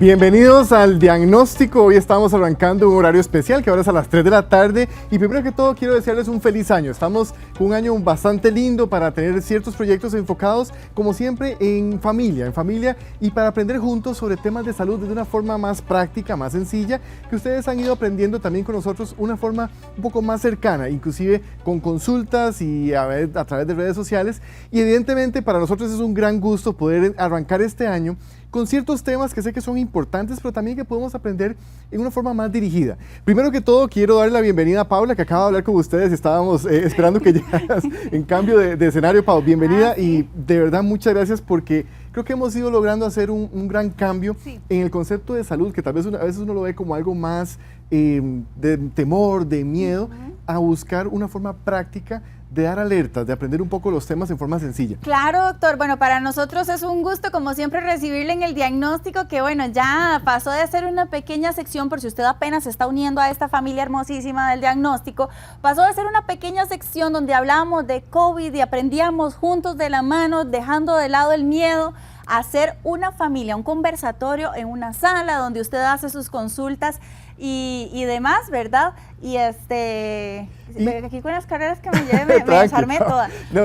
Bienvenidos al diagnóstico. Hoy estamos arrancando un horario especial que ahora es a las 3 de la tarde y primero que todo quiero desearles un feliz año. Estamos con un año bastante lindo para tener ciertos proyectos enfocados como siempre en familia y para aprender juntos sobre temas de salud de una forma más práctica, más sencilla, que ustedes han ido aprendiendo también con nosotros una forma un poco más cercana, inclusive con consultas y a través de redes sociales, y evidentemente para nosotros es un gran gusto poder arrancar este año con ciertos temas que sé que son importantes, pero también que podemos aprender en una forma más dirigida. Primero que todo, quiero darle la bienvenida a Paula, que acaba de hablar con ustedes. Estábamos esperando que llegaras en cambio de escenario. Paula, bienvenida y de verdad muchas gracias porque creo que hemos ido logrando hacer un gran cambio en el concepto de salud, que tal vez a veces uno lo ve como algo más de temor, de miedo, a buscar una forma práctica de dar alertas, de aprender un poco los temas en forma sencilla. Claro, doctor. Bueno, para nosotros es un gusto, como siempre, recibirle en el diagnóstico, que bueno, ya pasó de ser una pequeña sección, por si usted apenas se está uniendo a esta familia hermosísima del diagnóstico, pasó de ser una pequeña sección donde hablábamos de COVID y aprendíamos juntos de la mano, dejando de lado el miedo, a hacer una familia, un conversatorio en una sala donde usted hace sus consultas y demás, ¿verdad? Y aquí con las carreras que me lleve me desarmé toda. No,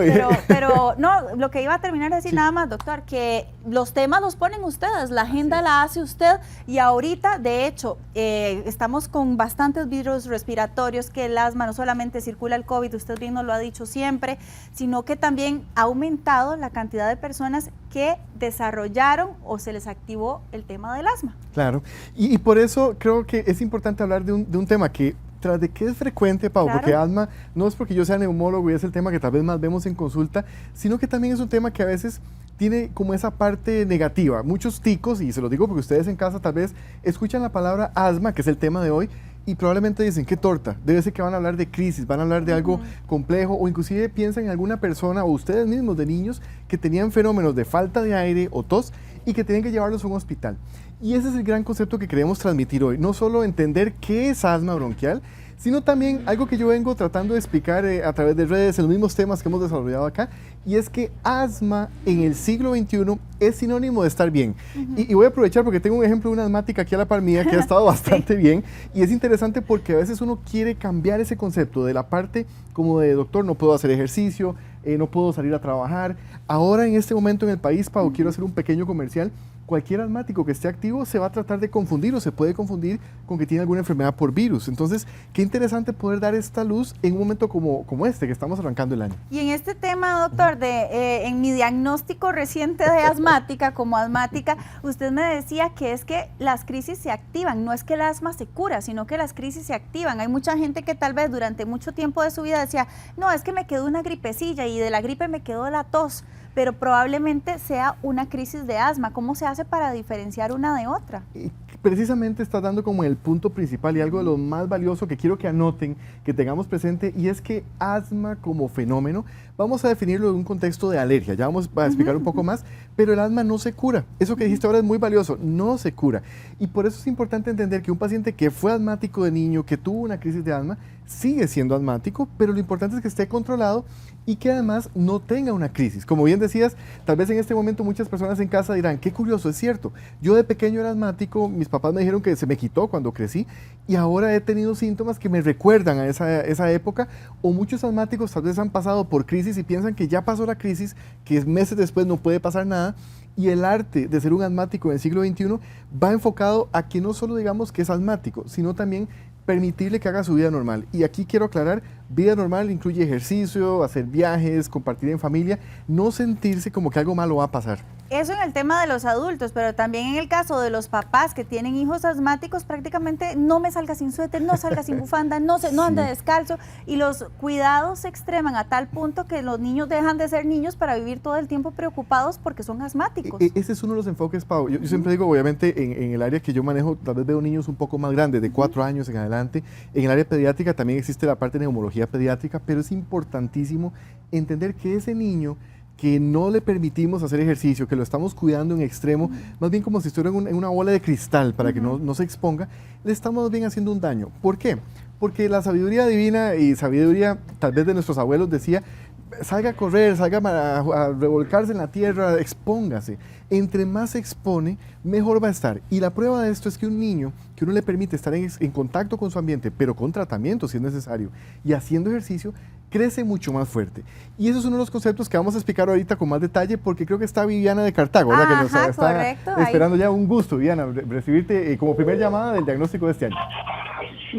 pero no, lo que iba a terminar de decir nada más, doctor, que los temas los ponen ustedes, la agenda la hace usted, y ahorita, de hecho, estamos con bastantes virus respiratorios, que el asma no solamente circula el COVID, usted bien nos lo ha dicho siempre, sino que también ha aumentado la cantidad de personas que desarrollaron o se les activó el tema del asma. Claro, y por eso creo que es importante hablar de un tema que tras de que es frecuente, Pau, claro, porque asma no es porque yo sea neumólogo y es el tema que tal vez más vemos en consulta, sino que también es un tema que a veces tiene como esa parte negativa. Muchos ticos, y se lo digo porque ustedes en casa tal vez escuchan la palabra asma, que es el tema de hoy, y probablemente dicen, qué torta, debe ser que van a hablar de crisis, van a hablar de algo complejo, o inclusive piensan en alguna persona, o ustedes mismos de niños, que tenían fenómenos de falta de aire o tos, y que tienen que llevarlos a un hospital. Y ese es el gran concepto que queremos transmitir hoy, no solo entender qué es asma bronquial, sino también algo que yo vengo tratando de explicar a través de redes, en los mismos temas que hemos desarrollado acá, y es que asma en el siglo XXI es sinónimo de estar bien. Y voy a aprovechar porque tengo un ejemplo de una asmática aquí a la par mía que ha estado bastante bien, y es interesante porque a veces uno quiere cambiar ese concepto de la parte como de doctor, no puedo hacer ejercicio, no puedo salir a trabajar. Ahora en este momento en el país, Pau, quiero hacer un pequeño comercial. Cualquier asmático que esté activo se va a tratar de confundir o se puede confundir con que tiene alguna enfermedad por virus. Entonces, qué interesante poder dar esta luz en un momento como este, que estamos arrancando el año. Y en este tema, doctor, en mi diagnóstico reciente de asmática, como asmática, usted me decía que es que las crisis se activan, no es que el asma se cura, sino que las crisis se activan. Hay mucha gente que tal vez durante mucho tiempo de su vida decía, no, es que me quedó una gripecilla y de la gripe me quedó la tos, pero probablemente sea una crisis de asma. ¿Cómo se hace para diferenciar una de otra? Precisamente estás dando como el punto principal y algo de lo más valioso que quiero que anoten, que tengamos presente, y es que asma como fenómeno, vamos a definirlo en un contexto de alergia, ya vamos a explicar un poco más, pero el asma no se cura. Eso que dijiste ahora es muy valioso, no se cura. Y por eso es importante entender que un paciente que fue asmático de niño, que tuvo una crisis de asma, sigue siendo asmático, pero lo importante es que esté controlado y que además no tenga una crisis. Como bien decías, tal vez en este momento muchas personas en casa dirán, qué curioso, es cierto, yo de pequeño era asmático, mis papás me dijeron que se me quitó cuando crecí y ahora he tenido síntomas que me recuerdan a esa época, o muchos asmáticos tal vez han pasado por crisis y piensan que ya pasó la crisis, que meses después no puede pasar nada. Y el arte de ser un asmático en el siglo XXI va enfocado a que no solo digamos que es asmático, sino también permitirle que haga su vida normal. Y aquí quiero aclarar, vida normal incluye ejercicio, hacer viajes, compartir en familia, no sentirse como que algo malo va a pasar. Eso en el tema de los adultos, pero también en el caso de los papás que tienen hijos asmáticos, prácticamente no me salga sin suéter, no salga sin bufanda, no ande descalzo, y los cuidados se extreman a tal punto que los niños dejan de ser niños para vivir todo el tiempo preocupados porque son asmáticos. Ese es uno de los enfoques, Pau. Yo siempre digo, obviamente, en el área que yo manejo, tal vez veo niños un poco más grandes, de 4 años en adelante. En el área pediátrica también existe la parte de neumología pediátrica, pero es importantísimo entender que ese niño que no le permitimos hacer ejercicio, que lo estamos cuidando en extremo, más bien como si estuviera en una bola de cristal para que no se exponga, le estamos bien haciendo un daño. ¿Por qué? Porque la sabiduría divina y sabiduría tal vez de nuestros abuelos decía, salga a correr, salga a revolcarse en la tierra, expóngase. Entre más se expone, mejor va a estar. Y la prueba de esto es que un niño, que uno le permite estar en contacto con su ambiente, pero con tratamiento si es necesario, y haciendo ejercicio, crece mucho más fuerte. Y eso es uno de los conceptos que vamos a explicar ahorita con más detalle, porque creo que está Viviana de Cartago, ¿verdad? Que nos está correcto, esperando ya. Un gusto, Viviana, recibirte como primer llamada del diagnóstico de este año.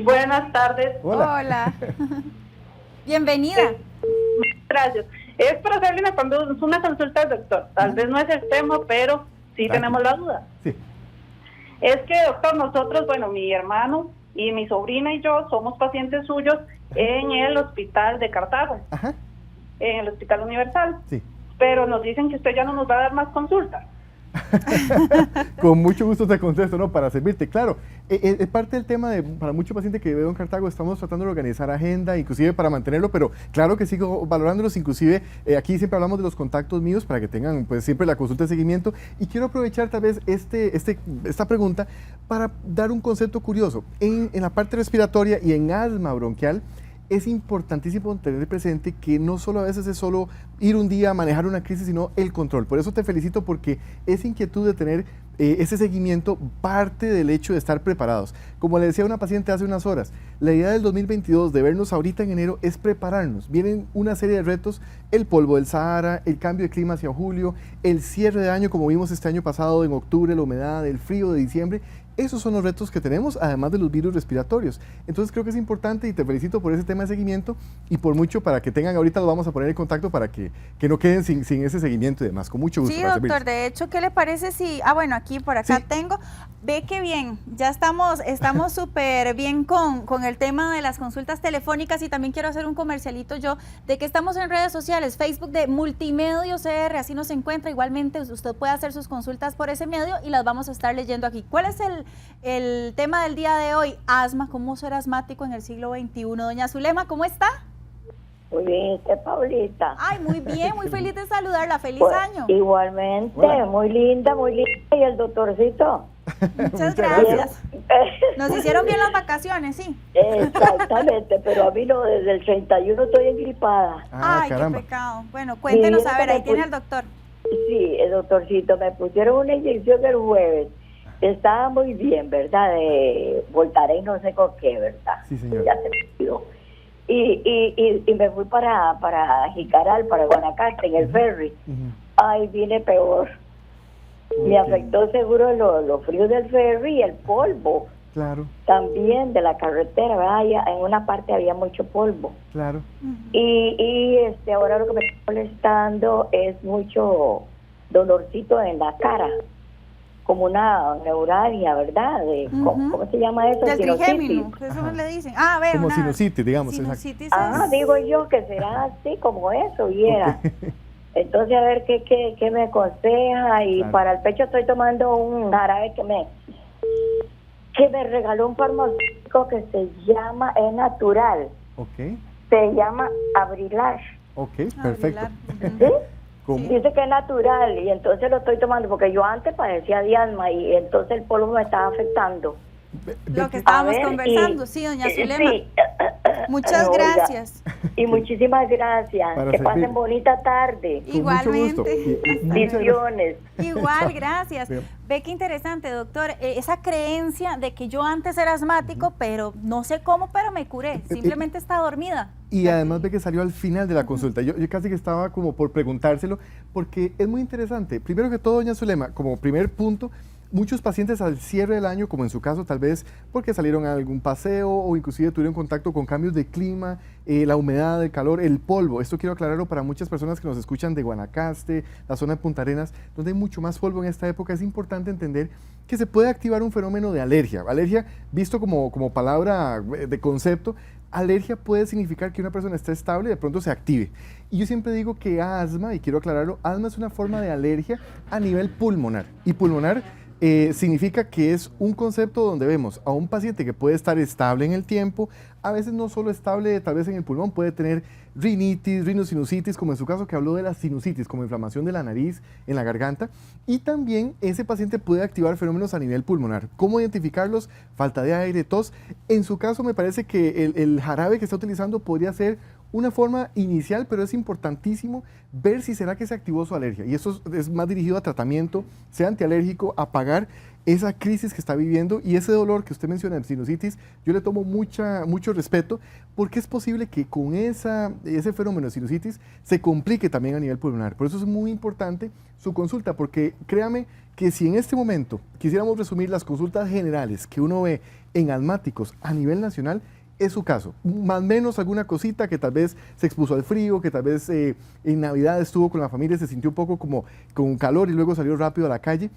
Buenas tardes. Hola. Bienvenida. Gracias. Es para hacerle una consulta al doctor. Tal vez no es el tema, pero sí tenemos la duda. Sí. Es que, doctor, nosotros, bueno, mi hermano y mi sobrina y yo somos pacientes suyos en el hospital de Cartago, Ajá. en el Hospital Universal. Sí. Pero nos dicen que usted ya no nos va a dar más consultas. Con mucho gusto te contesto, ¿no? Para servirte. Claro, es parte del tema para muchos pacientes que veo en Cartago, estamos tratando de organizar agenda, inclusive para mantenerlo, pero claro que sigo valorándolos, inclusive aquí siempre hablamos de los contactos míos para que tengan pues siempre la consulta de seguimiento, y quiero aprovechar tal vez esta pregunta para dar un concepto curioso. En la parte respiratoria y en asma bronquial, es importantísimo tener presente que no solo a veces es solo ir un día a manejar una crisis, sino el control. Por eso te felicito, porque esa inquietud de tener ese seguimiento parte del hecho de estar preparados. Como le decía a una paciente hace unas horas, la idea del 2022 de vernos ahorita en enero es prepararnos. Vienen una serie de retos: el polvo del Sahara, el cambio de clima hacia julio, el cierre de año como vimos este año pasado en octubre, la humedad, el frío de diciembre. Esos son los retos que tenemos, además de los virus respiratorios. Entonces creo que es importante, y te felicito por ese tema de seguimiento, y por mucho para que tengan, ahorita lo vamos a poner en contacto para que no queden sin ese seguimiento y demás. Con mucho gusto. Sí, doctor, de hecho, ¿qué le parece si, bueno, aquí por acá sí tengo, ve que bien, ya estamos súper bien con el tema de las consultas telefónicas, y también quiero hacer un comercialito yo de que estamos en redes sociales, Facebook de Multimedios CR, así nos encuentra. Igualmente usted puede hacer sus consultas por ese medio y las vamos a estar leyendo aquí. ¿Cuál es el tema del día de hoy? Asma, ¿cómo ser asmático en el siglo XXI? Doña Zulema, ¿cómo está? Muy bien, Paulita. Ay, muy bien, muy feliz de saludarla. ¡Feliz año! Igualmente, hola. muy linda, y el doctorcito. Muchas gracias. Nos hicieron bien las vacaciones, sí. Exactamente, pero a mí no, desde el 31 estoy engripada. Ay, caramba. qué pecado. Bueno, cuéntenos, a ver, ahí tiene al doctor. Sí, el doctorcito, me pusieron una inyección el jueves. Estaba muy bien, ¿verdad? De Voltaren, no sé con qué, ¿verdad? Sí, señor. Ya se me olvidó. Y me fui para Jicaral, para Guanacaste, en el ferry. Ay, vine peor. Me afectó seguro lo frío del ferry y el polvo. Claro. También de la carretera, ¿verdad? En una parte había mucho polvo. Claro. Y ahora lo que me está molestando es mucho dolorcito en la cara, como una neuralgia, ¿verdad? ¿Cómo se llama eso? Del trigémino, que eso le dicen. A ver, como sinusitis, digamos. Sinusitis digo yo que será así como eso, viera. Entonces, a ver qué me aconseja. Y para el pecho estoy tomando un jarabe que me regaló un farmacéutico que se llama, es natural. Ok. Se llama Abrilar. Ok, perfecto. ¿Sí? Dice que es natural, y entonces lo estoy tomando porque yo antes padecía de asma y entonces el polvo me estaba afectando. Lo que estábamos conversando, sí, doña Zulema. Sí. Muchas gracias. Y muchísimas gracias. Que pasen bonita tarde. Igualmente. Bendiciones. Igual, gracias. Ve qué interesante, doctor, esa creencia de que yo antes era asmático, pero no sé cómo, pero me curé. Simplemente está dormida. Y además ve que salió al final de la consulta. Yo casi que estaba como por preguntárselo, porque es muy interesante. Primero que todo, doña Zulema, como primer punto, muchos pacientes al cierre del año, como en su caso tal vez porque salieron a algún paseo o inclusive tuvieron contacto con cambios de clima, la humedad, el calor, el polvo. Esto quiero aclararlo para muchas personas que nos escuchan de Guanacaste, la zona de Punta Arenas, donde hay mucho más polvo en esta época. Es importante entender que se puede activar un fenómeno de alergia. Alergia, visto como palabra de concepto, alergia puede significar que una persona está estable y de pronto se active. Y yo siempre digo que asma, y quiero aclararlo, asma es una forma de alergia a nivel pulmonar. Y pulmonar significa que es un concepto donde vemos a un paciente que puede estar estable en el tiempo, a veces no solo estable tal vez en el pulmón, puede tener rinitis, rinosinusitis, como en su caso que habló de la sinusitis, como inflamación de la nariz, en la garganta, y también ese paciente puede activar fenómenos a nivel pulmonar. ¿Cómo identificarlos? Falta de aire, tos. En su caso me parece que el jarabe que está utilizando podría ser una forma inicial, pero es importantísimo ver si será que se activó su alergia. Y eso es más dirigido a tratamiento, sea antialérgico, a pagar esa crisis que está viviendo y ese dolor que usted menciona en sinusitis, yo le tomo mucho respeto porque es posible que con ese fenómeno de sinusitis se complique también a nivel pulmonar. Por eso es muy importante su consulta, porque créame que si en este momento quisiéramos resumir las consultas generales que uno ve en asmáticos a nivel nacional, es su caso, más o menos alguna cosita que tal vez se expuso al frío, que tal vez en Navidad estuvo con la familia, se sintió un poco como con calor y luego salió rápido a la calle.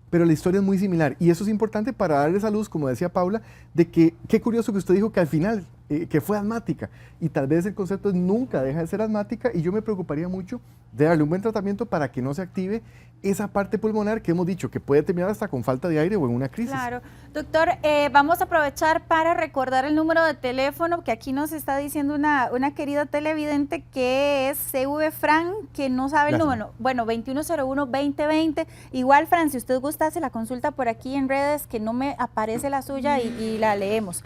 Pero la historia es muy similar y eso es importante para darle esa luz, como decía Paula, de que qué curioso que usted dijo que al final, que fue asmática y tal vez el concepto es nunca deja de ser asmática y yo me preocuparía mucho de darle un buen tratamiento para que no se active esa parte pulmonar que hemos dicho que puede terminar hasta con falta de aire o en una crisis. Claro. Doctor, vamos a aprovechar para recordar el número de teléfono que aquí nos está diciendo una querida televidente que es CV Fran, que no sabe el número. Bueno, 2101-2020. Igual, Fran, si usted gusta, hace la consulta por aquí en redes, que no me aparece la suya y la leemos.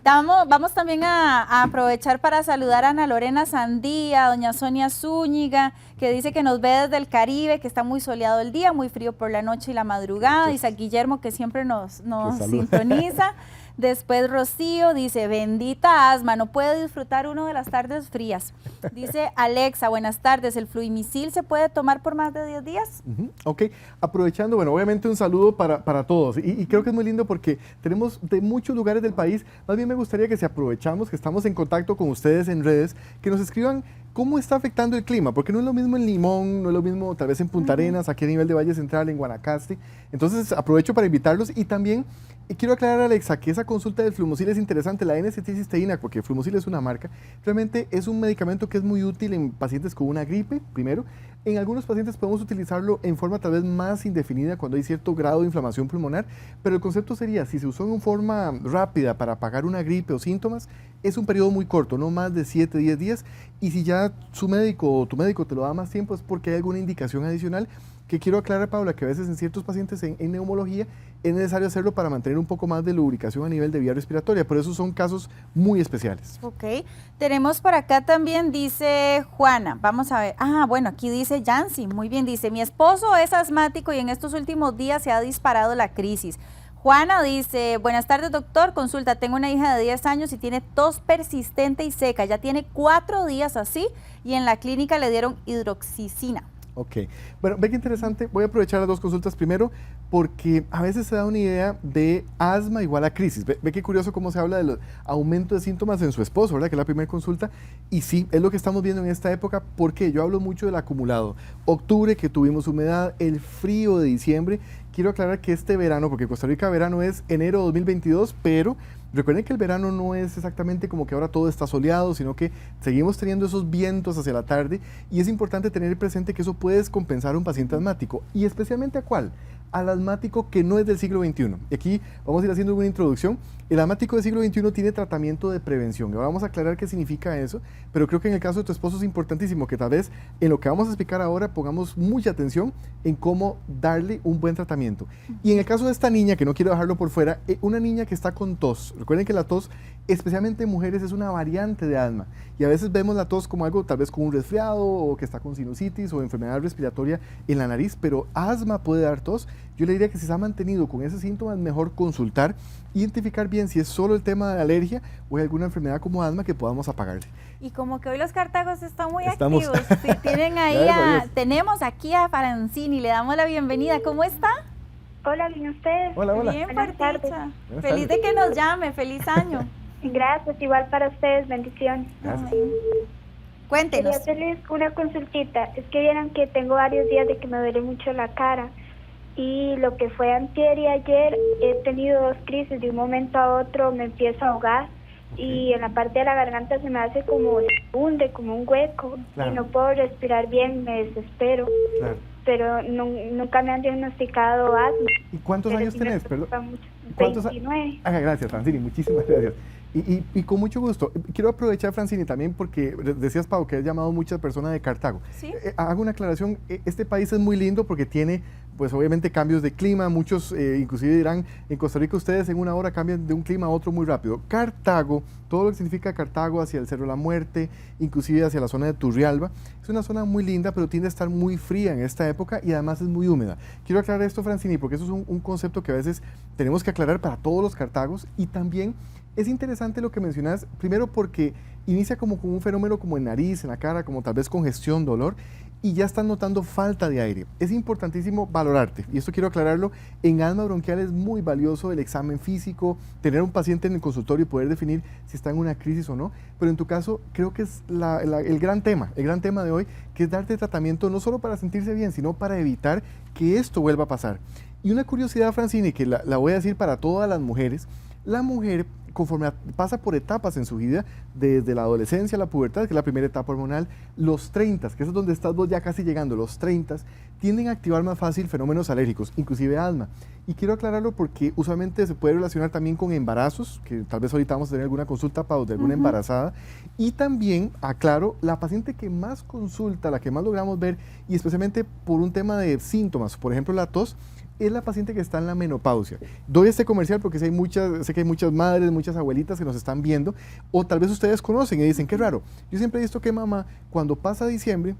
Vamos también a aprovechar para saludar a Ana Lorena Sandía, a doña Sonia Zúñiga, que dice que nos ve desde el Caribe, que está muy soleado el día, muy frío por la noche y la madrugada. Dice a Guillermo, que siempre nos sintoniza. Después Rocío dice, bendita asma, no puede disfrutar uno de las tardes frías. Dice Alexa, buenas tardes, ¿el Fluimisil se puede tomar por más de 10 días? Ok, aprovechando, bueno, obviamente un saludo para todos y creo que es muy lindo porque tenemos de muchos lugares del país, más bien me gustaría que si aprovechamos, que estamos en contacto con ustedes en redes, que nos escriban cómo está afectando el clima, porque no es lo mismo en Limón, no es lo mismo tal vez en Punta Arenas, aquí a nivel de Valle Central, en Guanacaste. Entonces aprovecho para invitarlos y también quiero aclarar, Alexa, que esa consulta del Flumosil es interesante, la N-acetilcisteína, porque Flumosil es una marca, realmente es un medicamento que es muy útil en pacientes con una gripe, primero. En algunos pacientes podemos utilizarlo en forma tal vez más indefinida cuando hay cierto grado de inflamación pulmonar, pero el concepto sería, si se usó en forma rápida para apagar una gripe o síntomas, es un periodo muy corto, no más de 7-10 días, y si ya su médico o tu médico te lo da más tiempo es porque hay alguna indicación adicional, que quiero aclarar, Paula, que a veces en ciertos pacientes en neumología es necesario hacerlo para mantener un poco más de lubricación a nivel de vía respiratoria, por eso son casos muy especiales. Ok, tenemos por acá también, dice Juana, vamos a ver, bueno, aquí dice Yancy, muy bien, dice, mi esposo es asmático y en estos últimos días se ha disparado la crisis. Juana dice, buenas tardes doctor, consulta, tengo una hija de 10 años y tiene tos persistente y seca, ya tiene 4 días así y en la clínica le dieron hidroxicina. Ok, bueno, ve qué interesante, voy a aprovechar las dos consultas primero porque a veces se da una idea de asma igual a crisis, ve qué curioso cómo se habla del aumento de síntomas en su esposo, ¿verdad? Que es la primera consulta y sí, es lo que estamos viendo en esta época porque yo hablo mucho del acumulado, octubre que tuvimos humedad, el frío de diciembre, quiero aclarar que este verano, porque Costa Rica verano es enero de 2022, pero recuerden que el verano no es exactamente como que ahora todo está soleado, sino que seguimos teniendo esos vientos hacia la tarde y es importante tener presente que eso puede descompensar a un paciente asmático y especialmente a cuál, al asmático que no es del siglo XXI. Y aquí vamos a ir haciendo una introducción. El asmático del siglo XXI tiene tratamiento de prevención. Y ahora vamos a aclarar qué significa eso, pero creo que en el caso de tu esposo es importantísimo que tal vez en lo que vamos a explicar ahora pongamos mucha atención en cómo darle un buen tratamiento. Y en el caso de esta niña, que no quiero dejarlo por fuera, una niña que está con tos. Recuerden que la tos, especialmente en mujeres, es una variante de asma. Y a veces vemos la tos como algo tal vez con un resfriado o que está con sinusitis o enfermedad respiratoria en la nariz, pero asma puede dar tos. Yo le diría que si se ha mantenido con ese síntoma es mejor consultar, identificar bien si es solo el tema de alergia o hay alguna enfermedad como asma que podamos apagarle. Y como que hoy los cartagos están muy Estamos activos, sí, tienen ahí tenemos aquí a Francini, le damos la bienvenida, ¿cómo está? Hola, bien ustedes. Hola, hola. Bien, Buenas tardes. Feliz de que nos llame, feliz año. Gracias, igual para ustedes, bendiciones. Gracias. Cuéntenos. Quería hacerles una consultita. Es que vieran que tengo varios días de que me duele mucho la cara. Y lo que fue antier y ayer, he tenido 2 crisis. De un momento a otro me empiezo a ahogar. Y en la parte de la garganta se me hace como, se hunde, como un hueco. Claro. Y no puedo respirar bien, me desespero. Claro. Pero nunca me han diagnosticado asma. ¿Y cuántos Pero años sí me tenés? preocupa mucho. ¿Cuántos 29. Gracias, Francini, muchísimas gracias. Y con mucho gusto. Quiero aprovechar, Francini, también porque decías, Pau, que has llamado muchas personas de Cartago. Sí. Hago una aclaración. Este país es muy lindo porque tiene, pues obviamente, cambios de clima. Muchos inclusive dirán, en Costa Rica ustedes en una hora cambian de un clima a otro muy rápido. Cartago, todo lo que significa Cartago hacia el Cerro de la Muerte, inclusive hacia la zona de Turrialba, es una zona muy linda, pero tiende a estar muy fría en esta época y además es muy húmeda. Quiero aclarar esto, Francini, porque eso es un concepto que a veces tenemos que aclarar para todos los cartagos, y también es interesante lo que mencionas, primero porque inicia como con un fenómeno como en nariz, en la cara, como tal vez congestión, dolor, y ya están notando falta de aire. Es importantísimo valorarte, y esto quiero aclararlo, en asma bronquial es muy valioso el examen físico, tener un paciente en el consultorio y poder definir si está en una crisis o no, pero en tu caso creo que es el gran tema de hoy, que es darte tratamiento no solo para sentirse bien, sino para evitar que esto vuelva a pasar. Y una curiosidad, Francini, que la voy a decir para todas las mujeres, la mujer, conforme pasa por etapas en su vida, desde la adolescencia a la pubertad, que es la primera etapa hormonal, los 30, que es donde estás vos ya casi llegando, los 30, tienden a activar más fácil fenómenos alérgicos, inclusive asma. Y quiero aclararlo porque usualmente se puede relacionar también con embarazos, que tal vez ahorita vamos a tener alguna consulta, Pau, de alguna embarazada. Y también, aclaro, la paciente que más consulta, la que más logramos ver, y especialmente por un tema de síntomas, por ejemplo la tos, es la paciente que está en la menopausia. Doy este comercial porque sé que hay muchas madres, muchas abuelitas que nos están viendo, o tal vez ustedes conocen y dicen, qué raro, yo siempre he visto que mamá, cuando pasa diciembre,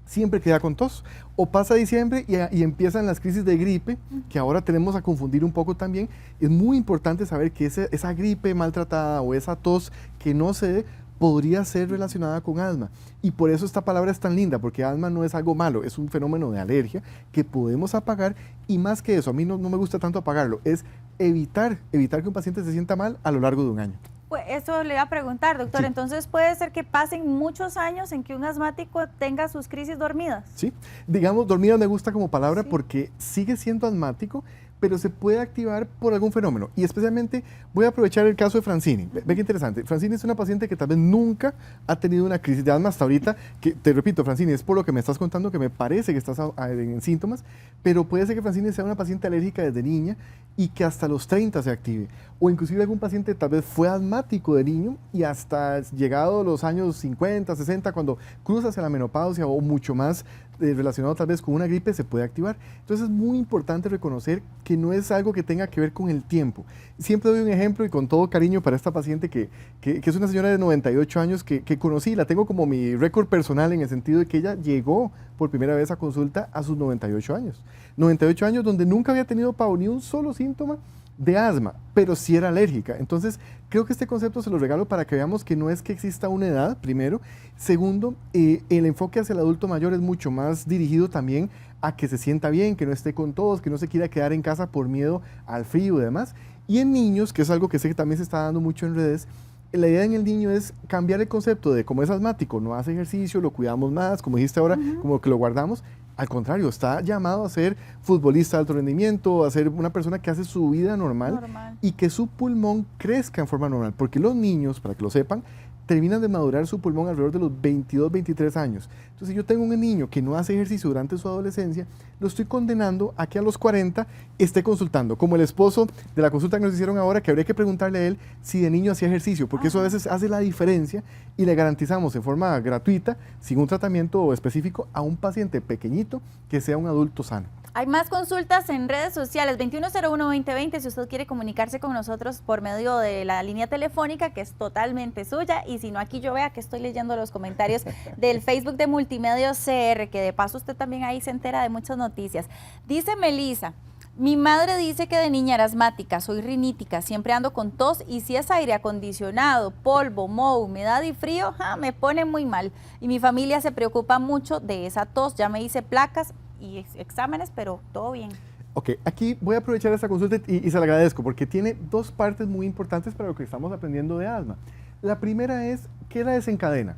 siempre queda con tos, o pasa diciembre y empiezan las crisis de gripe, que ahora tenemos a confundir un poco también. Es muy importante saber que esa gripe maltratada o esa tos que no se dé, podría ser relacionada con asma, y por eso esta palabra es tan linda, porque asma no es algo malo, es un fenómeno de alergia que podemos apagar, y más que eso, a mí no me gusta tanto apagarlo, es evitar que un paciente se sienta mal a lo largo de un año. Pues eso le iba a preguntar, doctor. Sí. Entonces puede ser que pasen muchos años en que un asmático tenga sus crisis dormidas. Sí, digamos, dormida me gusta como palabra, Sí. porque sigue siendo asmático, pero se puede activar por algún fenómeno. Y especialmente voy a aprovechar el caso de Francini. Ve qué interesante. Francini es una paciente que tal vez nunca ha tenido una crisis de asma hasta ahorita, que te repito, Francini, es por lo que me estás contando que me parece que estás en síntomas, pero puede ser que Francini sea una paciente alérgica desde niña y que hasta los 30 se active. O inclusive algún paciente tal vez fue asmático de niño y hasta llegado los años 50, 60, cuando cruza hacia la menopausia o mucho más relacionado tal vez con una gripe, se puede activar. Entonces es muy importante reconocer que no es algo que tenga que ver con el tiempo. Siempre doy un ejemplo, y con todo cariño para esta paciente que es una señora de 98 años que conocí, la tengo como mi récord personal en el sentido de que ella llegó por primera vez a consulta a sus 98 años. 98 años donde nunca había tenido, Pau, ni un solo síntoma de asma, pero sí era alérgica. Entonces, creo que este concepto se lo regalo para que veamos que no es que exista una edad, primero. Segundo, el enfoque hacia el adulto mayor es mucho más dirigido también a que se sienta bien, que no esté con todos, que no se quiera quedar en casa por miedo al frío y demás. Y en niños, que es algo que sé que también se está dando mucho en redes, la idea en el niño es cambiar el concepto de como es asmático, no hace ejercicio, lo cuidamos más, como dijiste ahora, como que lo guardamos. Al contrario, está llamado a ser futbolista de alto rendimiento, a ser una persona que hace su vida normal y que su pulmón crezca en forma normal. Porque los niños, para que lo sepan, terminan de madurar su pulmón alrededor de los 22, 23 años. Entonces, si yo tengo un niño que no hace ejercicio durante su adolescencia, lo estoy condenando a que a los 40 esté consultando, como el esposo de la consulta que nos hicieron ahora, que habría que preguntarle a él si de niño hacía ejercicio, porque eso a veces hace la diferencia, y le garantizamos en forma gratuita, sin un tratamiento específico, a un paciente pequeñito que sea un adulto sano. Hay más consultas en redes sociales, 2101-2020, si usted quiere comunicarse con nosotros por medio de la línea telefónica, que es totalmente suya, y si no, aquí yo vea que estoy leyendo los comentarios del Facebook de Multimedios CR, que de paso usted también ahí se entera de muchas noticias. Dice Melisa: mi madre dice que de niña era asmática, soy rinítica, siempre ando con tos, y si es aire acondicionado, polvo, moho, humedad y frío, me pone muy mal. Y mi familia se preocupa mucho de esa tos, ya me hice placas y exámenes, pero todo bien. Ok, aquí voy a aprovechar esta consulta y se la agradezco porque tiene dos partes muy importantes para lo que estamos aprendiendo de asma. La primera es, ¿qué la desencadena?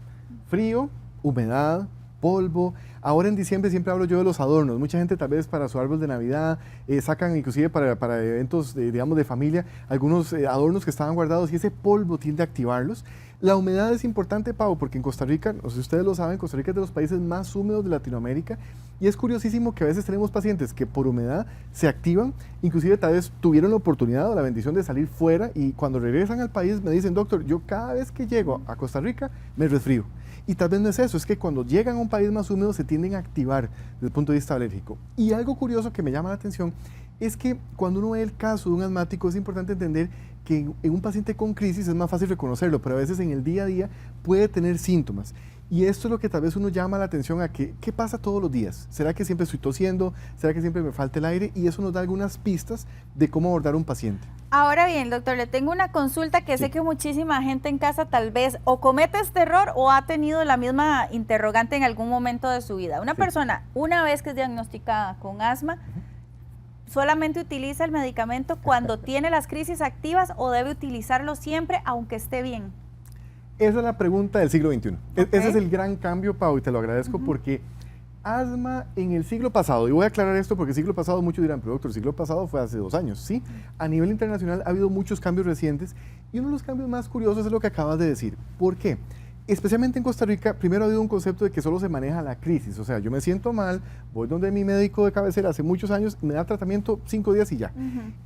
Frío, humedad, polvo, Ahora en diciembre siempre hablo yo de los adornos. Mucha gente tal vez para su árbol de Navidad sacan inclusive para eventos, digamos, de familia, algunos adornos que estaban guardados y ese polvo tiende a activarlos. La humedad es importante, Pau, porque en Costa Rica, no sé si ustedes lo saben, Costa Rica es de los países más húmedos de Latinoamérica y es curiosísimo que a veces tenemos pacientes que por humedad se activan, inclusive tal vez tuvieron la oportunidad o la bendición de salir fuera y cuando regresan al país me dicen, doctor, yo cada vez que llego a Costa Rica me resfrío. Y tal vez no es eso, es que cuando llegan a un país más húmedo se tienden a activar desde el punto de vista alérgico. Y algo curioso que me llama la atención es que cuando uno ve el caso de un asmático es importante entender que en un paciente con crisis es más fácil reconocerlo, pero a veces en el día a día puede tener síntomas. Y esto es lo que tal vez uno llama la atención a que, ¿qué pasa todos los días? ¿Será que siempre estoy tosiendo? ¿Será que siempre me falta el aire? Y eso nos da algunas pistas de cómo abordar a un paciente. Ahora bien, doctor, le tengo una consulta que sé que muchísima gente en casa tal vez o comete este error o ha tenido la misma interrogante en algún momento de su vida. Una persona, una vez que es diagnosticada con asma, ¿solamente utiliza el medicamento cuando tiene las crisis activas o debe utilizarlo siempre aunque esté bien? Esa es la pregunta del siglo XXI. Ese es el gran cambio, Pau, y te lo agradezco porque asma en el siglo pasado, y voy a aclarar esto porque el siglo pasado muchos dirán, pero doctor, el siglo pasado fue hace 2 años, sí, a nivel internacional ha habido muchos cambios recientes y uno de los cambios más curiosos es lo que acabas de decir. ¿Por qué? Especialmente en Costa Rica, primero ha habido un concepto de que solo se maneja la crisis, o sea, yo me siento mal, voy donde mi médico de cabecera hace muchos años, me da tratamiento 5 días y ya.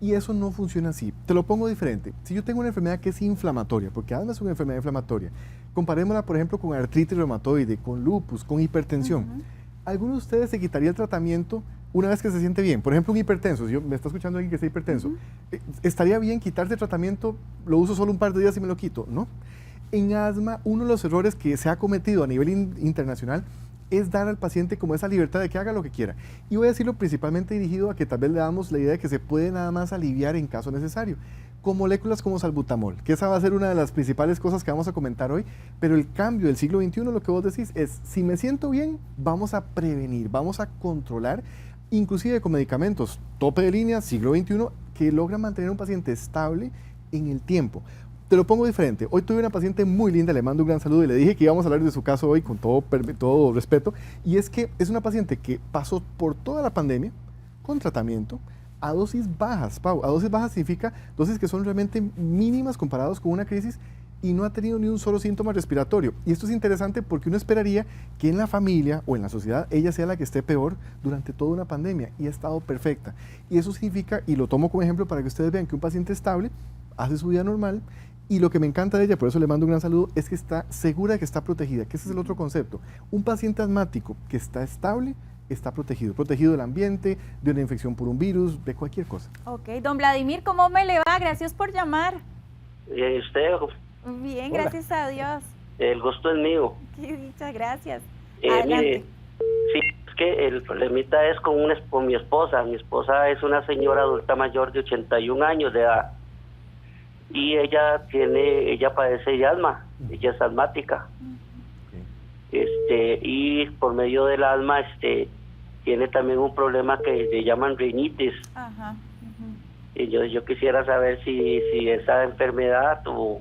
Y eso no funciona así. Te lo pongo diferente. Si yo tengo una enfermedad que es inflamatoria, porque asma es una enfermedad inflamatoria, comparémosla, por ejemplo, con artritis reumatoide, con lupus, con hipertensión. ¿Alguno de ustedes se quitaría el tratamiento una vez que se siente bien? Por ejemplo, un hipertenso, me está escuchando alguien que está hipertenso, ¿estaría bien quitarse el tratamiento? ¿Lo uso solo un par de días y me lo quito? No. En asma, uno de los errores que se ha cometido a nivel internacional es dar al paciente como esa libertad de que haga lo que quiera. Y voy a decirlo principalmente dirigido a que tal vez le damos la idea de que se puede nada más aliviar en caso necesario, con moléculas como salbutamol, que esa va a ser una de las principales cosas que vamos a comentar hoy, pero el cambio del siglo XXI, lo que vos decís es, si me siento bien, vamos a prevenir, vamos a controlar, inclusive con medicamentos tope de línea, siglo XXI, que logran mantener a un paciente estable en el tiempo. Te lo pongo diferente. Hoy tuve una paciente muy linda, le mando un gran saludo y le dije que íbamos a hablar de su caso hoy con todo respeto. Y es que es una paciente que pasó por toda la pandemia con tratamiento a dosis bajas. Pau, a dosis bajas significa dosis que son realmente mínimas comparados con una crisis y no ha tenido ni un solo síntoma respiratorio. Y esto es interesante porque uno esperaría que en la familia o en la sociedad ella sea la que esté peor durante toda una pandemia y ha estado perfecta. Y eso significa, y lo tomo como ejemplo para que ustedes vean que un paciente estable hace su vida normal. Y lo que me encanta de ella, por eso le mando un gran saludo, es que está segura de que está protegida, que ese es el otro concepto. Un paciente asmático que está estable, está protegido del ambiente, de una infección por un virus, de cualquier cosa. Ok, don Vladimir, ¿cómo me le va? Gracias por llamar. ¿Y usted? Bien, Hola. gracias a Dios. El gusto es mío. Qué dicha, gracias. Mire, Adelante. sí, es que el problemita es con mi esposa. Mi esposa es una señora adulta mayor de 81 años de edad. Y ella padece de asma, ella es asmática. Y por medio del asma, tiene también un problema que le llaman rinitis. Ajá. Y yo quisiera saber si esa enfermedad o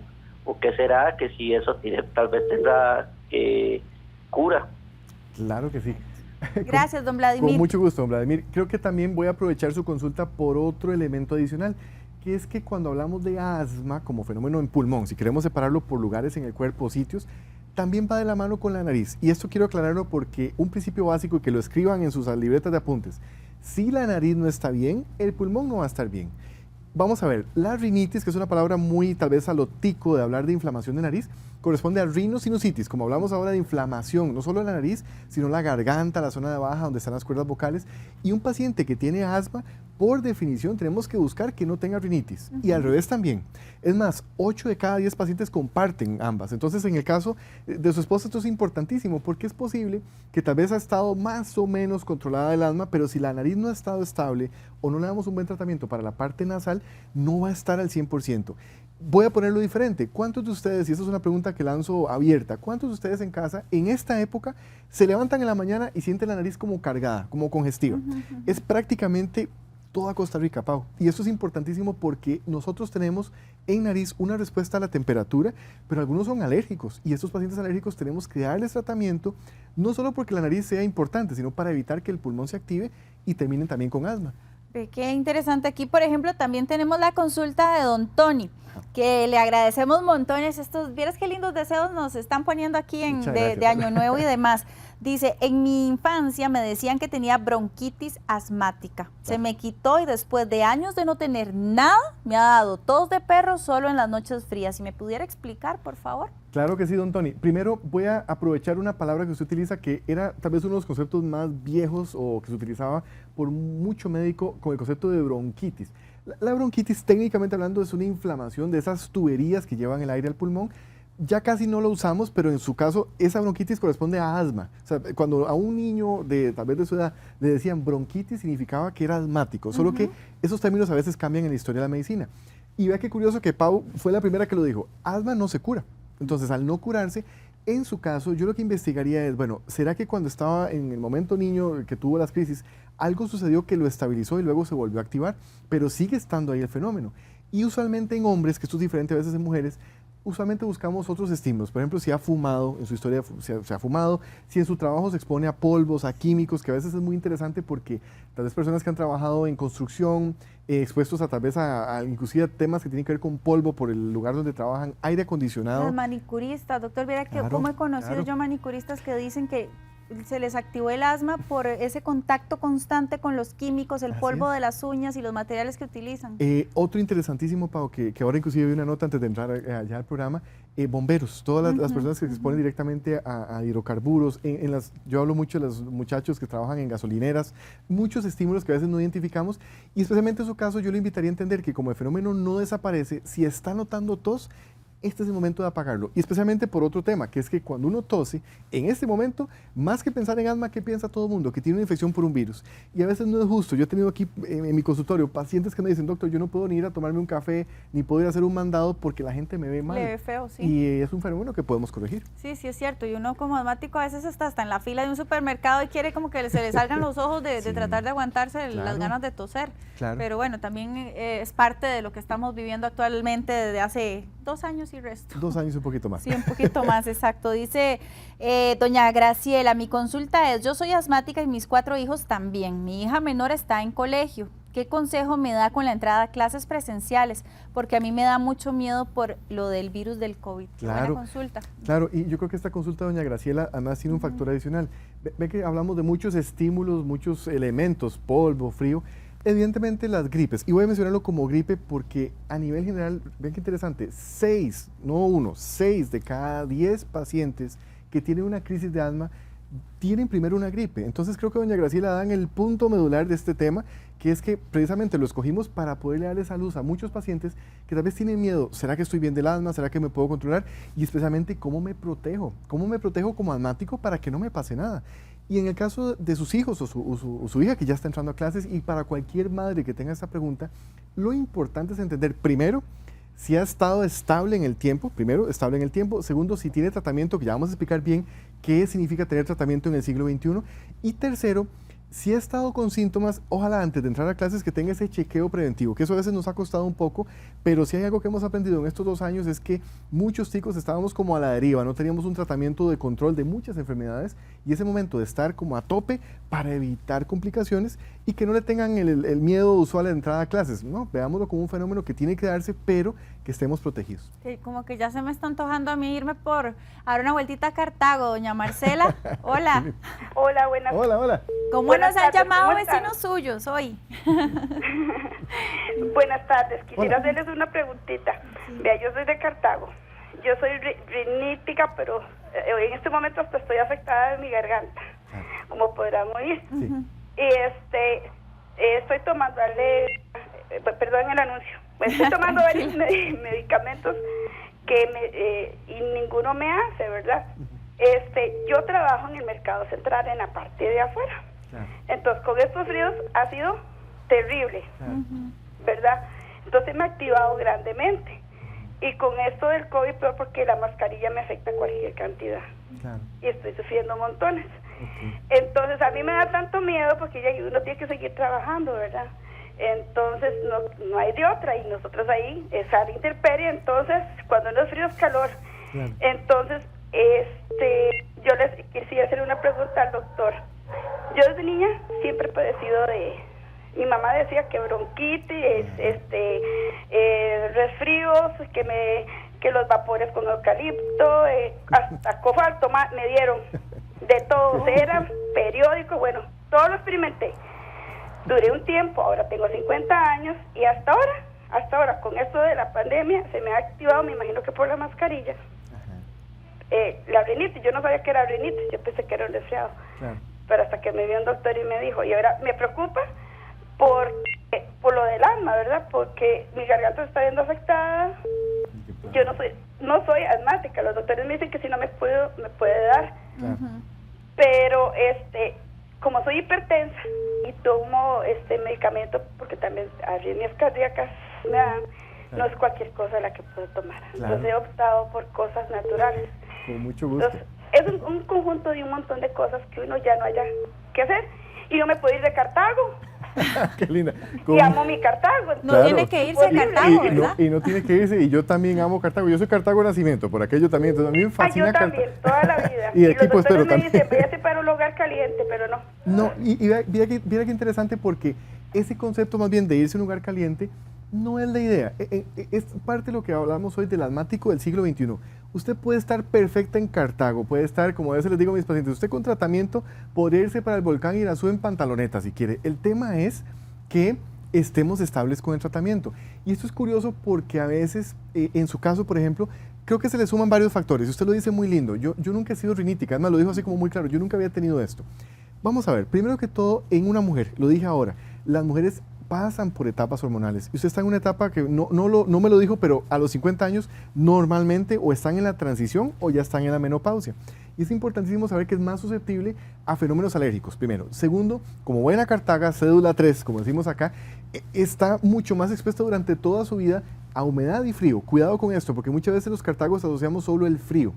qué será, que si eso tal vez tendrá cura. Claro que sí. Gracias, don Vladimir. Con mucho gusto, don Vladimir. Creo que también voy a aprovechar su consulta por otro elemento adicional, que es que cuando hablamos de asma como fenómeno en pulmón, si queremos separarlo por lugares en el cuerpo o sitios, también va de la mano con la nariz. Y esto quiero aclararlo porque un principio básico y que lo escriban en sus libretas de apuntes, si la nariz no está bien, el pulmón no va a estar bien. Vamos a ver, la rinitis, que es una palabra muy tal vez a lo tico de hablar de inflamación de nariz, corresponde a rinosinusitis, como hablamos ahora de inflamación, no solo de la nariz, sino la garganta, la zona de baja, donde están las cuerdas vocales. Y un paciente que tiene asma, por definición, tenemos que buscar que no tenga rinitis. Y al revés también. Es más, 8 de cada 10 pacientes comparten ambas. Entonces, en el caso de su esposa, esto es importantísimo, porque es posible que tal vez ha estado más o menos controlada el asma, pero si la nariz no ha estado estable o no le damos un buen tratamiento para la parte nasal, no va a estar al 100%. Voy a ponerlo diferente. ¿Cuántos de ustedes, y esta es una pregunta que lanzo abierta, cuántos de ustedes en casa en esta época se levantan en la mañana y sienten la nariz como cargada, como congestiva? Es prácticamente toda Costa Rica, Pau. Y esto es importantísimo porque nosotros tenemos en nariz una respuesta a la temperatura, pero algunos son alérgicos y estos pacientes alérgicos tenemos que darles tratamiento, no solo porque la nariz sea importante, sino para evitar que el pulmón se active y terminen también con asma. Qué interesante. Aquí, por ejemplo, también tenemos la consulta de don Tony, que le agradecemos montones. Vieras qué lindos deseos nos están poniendo aquí de Año Nuevo y demás. Dice, en mi infancia me decían que tenía bronquitis asmática. Se me quitó y después de años de no tener nada, me ha dado tos de perro solo en las noches frías. Si me pudiera explicar, por favor. Claro que sí, don Tony. Primero voy a aprovechar una palabra que usted utiliza que era tal vez uno de los conceptos más viejos o que se utilizaba por mucho médico con el concepto de bronquitis. La bronquitis, técnicamente hablando, es una inflamación de esas tuberías que llevan el aire al pulmón. Ya casi no lo usamos, pero en su caso esa bronquitis corresponde a asma. O sea, cuando a un niño tal vez de su edad le decían bronquitis, significaba que era asmático, solo que esos términos a veces cambian en la historia de la medicina. Y vea qué curioso que Pau fue la primera que lo dijo, asma no se cura. Entonces, al no curarse, en su caso, yo lo que investigaría es, bueno, ¿será que cuando estaba en el momento niño que tuvo las crisis, algo sucedió que lo estabilizó y luego se volvió a activar, pero sigue estando ahí el fenómeno? Y usualmente en hombres, que esto es diferente a veces en mujeres, usualmente buscamos otros estímulos. Por ejemplo, si ha fumado, en su historia se ha fumado, si en su trabajo se expone a polvos, a químicos, que a veces es muy interesante porque tal vez personas que han trabajado en construcción, expuestos a tal vez a inclusive temas que tienen que ver con polvo por el lugar donde trabajan, aire acondicionado. Los manicuristas, doctor, viera que Claro, cómo he conocido yo manicuristas que dicen que se les activó el asma por ese contacto constante con los químicos, el polvo de las uñas y los materiales que utilizan. Otro interesantísimo, Pau, que ahora inclusive vi una nota antes de entrar allá al programa, bomberos, todas las personas que se exponen directamente a hidrocarburos, yo hablo mucho de los muchachos que trabajan en gasolineras, muchos estímulos que a veces no identificamos, y especialmente en su caso yo le invitaría a entender que como el fenómeno no desaparece, si está notando tos, este es el momento de apagarlo. Y especialmente por otro tema, que es que cuando uno tose, en este momento, más que pensar en asma, ¿qué piensa todo el mundo? Que tiene una infección por un virus. Y a veces no es justo. Yo he tenido aquí en mi consultorio pacientes que me dicen, doctor, yo no puedo ni ir a tomarme un café, ni puedo ir a hacer un mandado porque la gente me ve mal. Le ve feo, sí. Y es un fenómeno que podemos corregir. Sí, sí es cierto. Y uno como asmático a veces está en la fila de un supermercado y quiere como que se le salgan los ojos de tratar de aguantarse las ganas de toser. Claro. Pero bueno, también es parte de lo que estamos viviendo actualmente desde hace 2 años y resto. 2 años y un poquito más. Sí, un poquito más, exacto. Dice doña Graciela, mi consulta es, yo soy asmática y mis 4 hijos también. Mi hija menor está en colegio. ¿Qué consejo me da con la entrada a clases presenciales? Porque a mí me da mucho miedo por lo del virus del COVID. Claro, buena consulta. Claro, y yo creo que esta consulta, doña Graciela, además tiene un factor adicional. Ve que hablamos de muchos estímulos, muchos elementos, polvo, frío. Evidentemente las gripes, y voy a mencionarlo como gripe porque a nivel general, ven qué interesante, 6 de cada 10 pacientes que tienen una crisis de asma tienen primero una gripe. Entonces creo que doña Graciela da en el punto medular de este tema, que es que precisamente lo escogimos para poderle darle salud a muchos pacientes que tal vez tienen miedo, ¿será que estoy bien del asma? ¿Será que me puedo controlar? Y especialmente, ¿cómo me protejo? ¿Cómo me protejo como asmático para que no me pase nada? Y en el caso de sus hijos o su hija que ya está entrando a clases, y para cualquier madre que tenga esta pregunta, lo importante es entender, primero, si ha estado estable en el tiempo, segundo, si tiene tratamiento, que ya vamos a explicar bien qué significa tener tratamiento en el siglo XXI, y tercero, si ha estado con síntomas, ojalá antes de entrar a clases que tenga ese chequeo preventivo, que eso a veces nos ha costado un poco, pero si hay algo que hemos aprendido en estos 2 años es que muchos chicos estábamos como a la deriva, no teníamos un tratamiento de control de muchas enfermedades, y ese momento de estar como a tope para evitar complicaciones y que no le tengan el miedo usual de entrada a clases, ¿no? Veámoslo como un fenómeno que tiene que darse, pero que estemos protegidos. Sí, como que ya se me está antojando a mí irme a dar una vueltita a Cartago, doña Marcela. Hola. Hola, buenas. Hola. ¿Cómo nos han llamado ¿cómo están? vecinos suyos hoy? Buenas tardes, quisiera hacerles una preguntita. Vea, yo soy de Cartago. Yo soy rinítica, pero en este momento hasta estoy afectada de mi garganta, como podrán oír. Sí. Y estoy tomando, perdón el anuncio, estoy tomando varios medicamentos y ninguno me hace, ¿verdad? Yo trabajo en el mercado central en la parte de afuera. Claro. Entonces, con estos fríos ha sido terrible, ¿verdad? Entonces me ha activado grandemente. Y con esto del COVID, peor porque la mascarilla me afecta cualquier cantidad. Claro. Y estoy sufriendo montones. Okay. Entonces, a mí me da tanto miedo porque uno tiene que seguir trabajando, ¿verdad? Entonces no hay de otra, y nosotros ahí es a la intemperie, entonces cuando no es frío es calor. Claro. Entonces, yo les quisiera hacer una pregunta al doctor. Yo desde niña siempre he padecido mi mamá decía que bronquitis, resfríos, que los vapores con eucalipto, hasta cofal me dieron de todo, era periódico, bueno, todo lo experimenté. Duré un tiempo, ahora tengo 50 años y hasta ahora, con esto de la pandemia, se me ha activado, me imagino que por la mascarilla, la rinitis. Yo no sabía que era rinitis, yo pensé que era un resfriado. Claro. Pero hasta que me vio un doctor y me dijo, y ahora me preocupa por lo del asma, ¿verdad? Porque mi garganta se está viendo afectada. Yo no soy asmática, los doctores me dicen que si no me puede dar. Claro. Pero como soy hipertensa y tomo medicamento porque también arritmias cardíacas me dan, no es cualquier cosa la que puedo tomar. Claro. Entonces he optado por cosas naturales. Con mucho gusto. Entonces, es un conjunto de un montón de cosas que uno ya no haya que hacer. Y yo me puedo ir de Cartago. Qué linda. Y amo mi Cartago. No claro. Tiene que irse a Cartago, ¿verdad? Y no tiene que irse, y yo también amo Cartago. Yo soy Cartago de nacimiento, por aquello también. Entonces a mí me fascina yo también, Cartago. toda la vida. Y aquí pues, pero me dicen, váyase para un lugar caliente, pero no. No, y mira qué interesante, porque ese concepto más bien de irse a un lugar caliente no es la idea. Es parte de lo que hablamos hoy del asmático del siglo XXI. Usted puede estar perfecta en Cartago, puede estar, como a veces les digo a mis pacientes, usted con tratamiento podría irse para el volcán Irazú en pantaloneta si quiere. El tema es que estemos estables con el tratamiento. Y esto es curioso porque a veces, en su caso, por ejemplo, creo que se le suman varios factores. Usted lo dice muy lindo. Yo nunca he sido rinítica, además lo dijo así como muy claro, yo nunca había tenido esto. Vamos a ver, primero que todo, en una mujer, lo dije ahora, las mujeres pasan por etapas hormonales. Y usted está en una etapa que no me lo dijo, pero a los 50 años normalmente o están en la transición o ya están en la menopausia. Y es importantísimo saber que es más susceptible a fenómenos alérgicos, primero. Segundo, como buena Cartaga, cédula 3, como decimos acá, está mucho más expuesta durante toda su vida a humedad y frío. Cuidado con esto, porque muchas veces los cartagos asociamos solo el frío,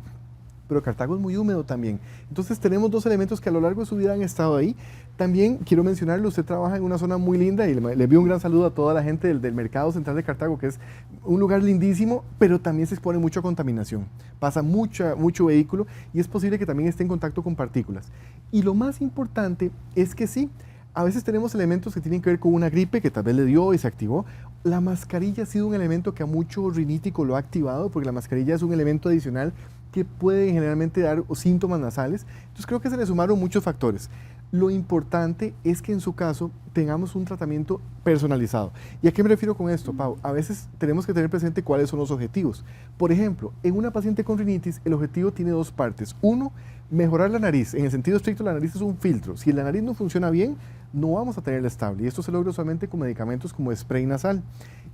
pero Cartago es muy húmedo también. Entonces tenemos dos elementos que a lo largo de su vida han estado ahí. También quiero mencionarlo, usted trabaja en una zona muy linda y le envío un gran saludo a toda la gente del Mercado Central de Cartago, que es un lugar lindísimo, pero también se expone mucho a contaminación. Pasa mucho vehículo y es posible que también esté en contacto con partículas. Y lo más importante es que sí, a veces tenemos elementos que tienen que ver con una gripe que tal vez le dio y se activó. La mascarilla ha sido un elemento que a mucho rinítico lo ha activado, porque la mascarilla es un elemento adicional que puede generalmente dar síntomas nasales. Entonces creo que se le sumaron muchos factores. Lo importante es que en su caso tengamos un tratamiento personalizado. ¿Y a qué me refiero con esto, Pau? A veces tenemos que tener presente cuáles son los objetivos. Por ejemplo, en una paciente con rinitis, el objetivo tiene dos partes. Uno, mejorar la nariz. En el sentido estricto, la nariz es un filtro. Si la nariz no funciona bien, no vamos a tenerla estable. Y esto se logra usualmente con medicamentos como spray nasal.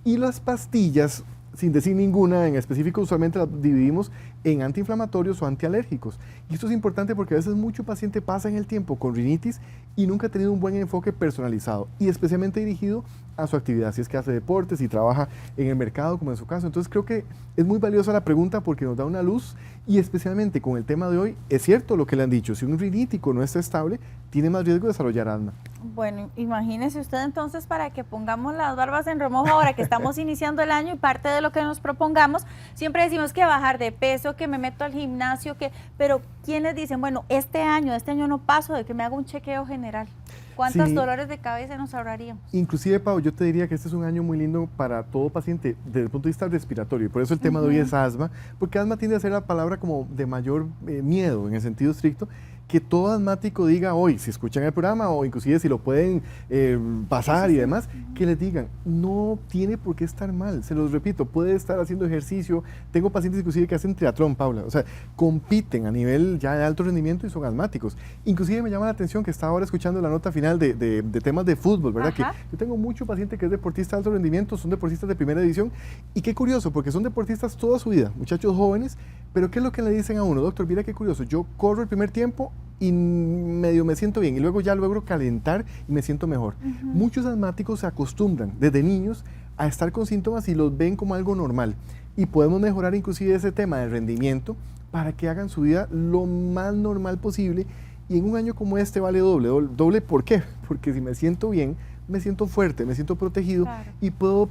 Y las pastillas, sin decir ninguna en específico, usualmente las dividimos en antiinflamatorios o antialérgicos. Y esto es importante porque a veces mucho paciente pasa en el tiempo con rinitis y nunca ha tenido un buen enfoque personalizado y especialmente dirigido a su actividad, si es que hace deportes y trabaja en el mercado, como en su caso. Entonces creo que es muy valiosa la pregunta porque nos da una luz y especialmente con el tema de hoy, es cierto lo que le han dicho, si un rinítico no está estable, tiene más riesgo de desarrollar asma. Bueno, imagínese usted entonces para que pongamos las barbas en remojo ahora que estamos iniciando el año y parte de lo que nos propongamos, siempre decimos que bajar de peso, que me meto al gimnasio, pero ¿quiénes dicen, bueno, este año no paso de que me haga un chequeo general? ¿Cuántos dolores de cabeza nos ahorraríamos? Inclusive, Pau, yo te diría que este es un año muy lindo para todo paciente desde el punto de vista respiratorio. Y por eso el tema de hoy es asma, porque asma tiende a ser la palabra como de mayor miedo en el sentido estricto. Que todo asmático diga hoy, si escuchan el programa o inclusive si lo pueden pasar y demás, que les digan, no tiene por qué estar mal, se los repito, puede estar haciendo ejercicio. Tengo pacientes inclusive que hacen triatlón, Paula, o sea, compiten a nivel ya de alto rendimiento y son asmáticos. Inclusive me llama la atención que estaba ahora escuchando la nota final de temas de fútbol, ¿verdad? Que yo tengo mucho paciente que es deportista de alto rendimiento, son deportistas de primera división, y qué curioso, porque son deportistas toda su vida, muchachos jóvenes, pero ¿qué es lo que le dicen a uno? Doctor, mira qué curioso, yo corro el primer tiempo y medio me siento bien y luego ya logro calentar y me siento mejor. Muchos asmáticos se acostumbran desde niños a estar con síntomas y los ven como algo normal y podemos mejorar inclusive ese tema de rendimiento para que hagan su vida lo más normal posible y en un año como este vale doble. ¿Por qué? Porque si me siento bien me siento fuerte, me siento protegido Claro. y puedo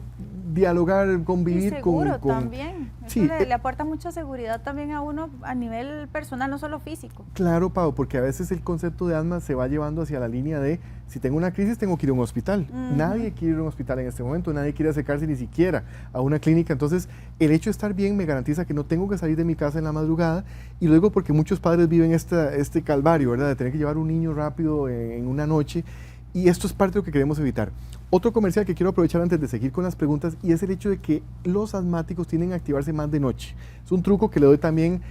dialogar, convivir Y seguro con también. Eso Sí, le aporta mucha seguridad también a uno a nivel personal, no solo físico. Claro, Pau, porque a veces el concepto de asma se va llevando hacia la línea de si tengo una crisis tengo que ir a un hospital. Nadie quiere ir a un hospital en este momento, nadie quiere acercarse ni siquiera a una clínica. Entonces, el hecho de estar bien me garantiza que no tengo que salir de mi casa en la madrugada y luego porque muchos padres viven este calvario, ¿verdad? De tener que llevar un niño rápido en una noche y esto es parte de lo que queremos evitar. Otro comercial que quiero aprovechar antes de seguir con las preguntas y es el hecho de que los asmáticos tienden a activarse más de noche. Es un truco que le doy también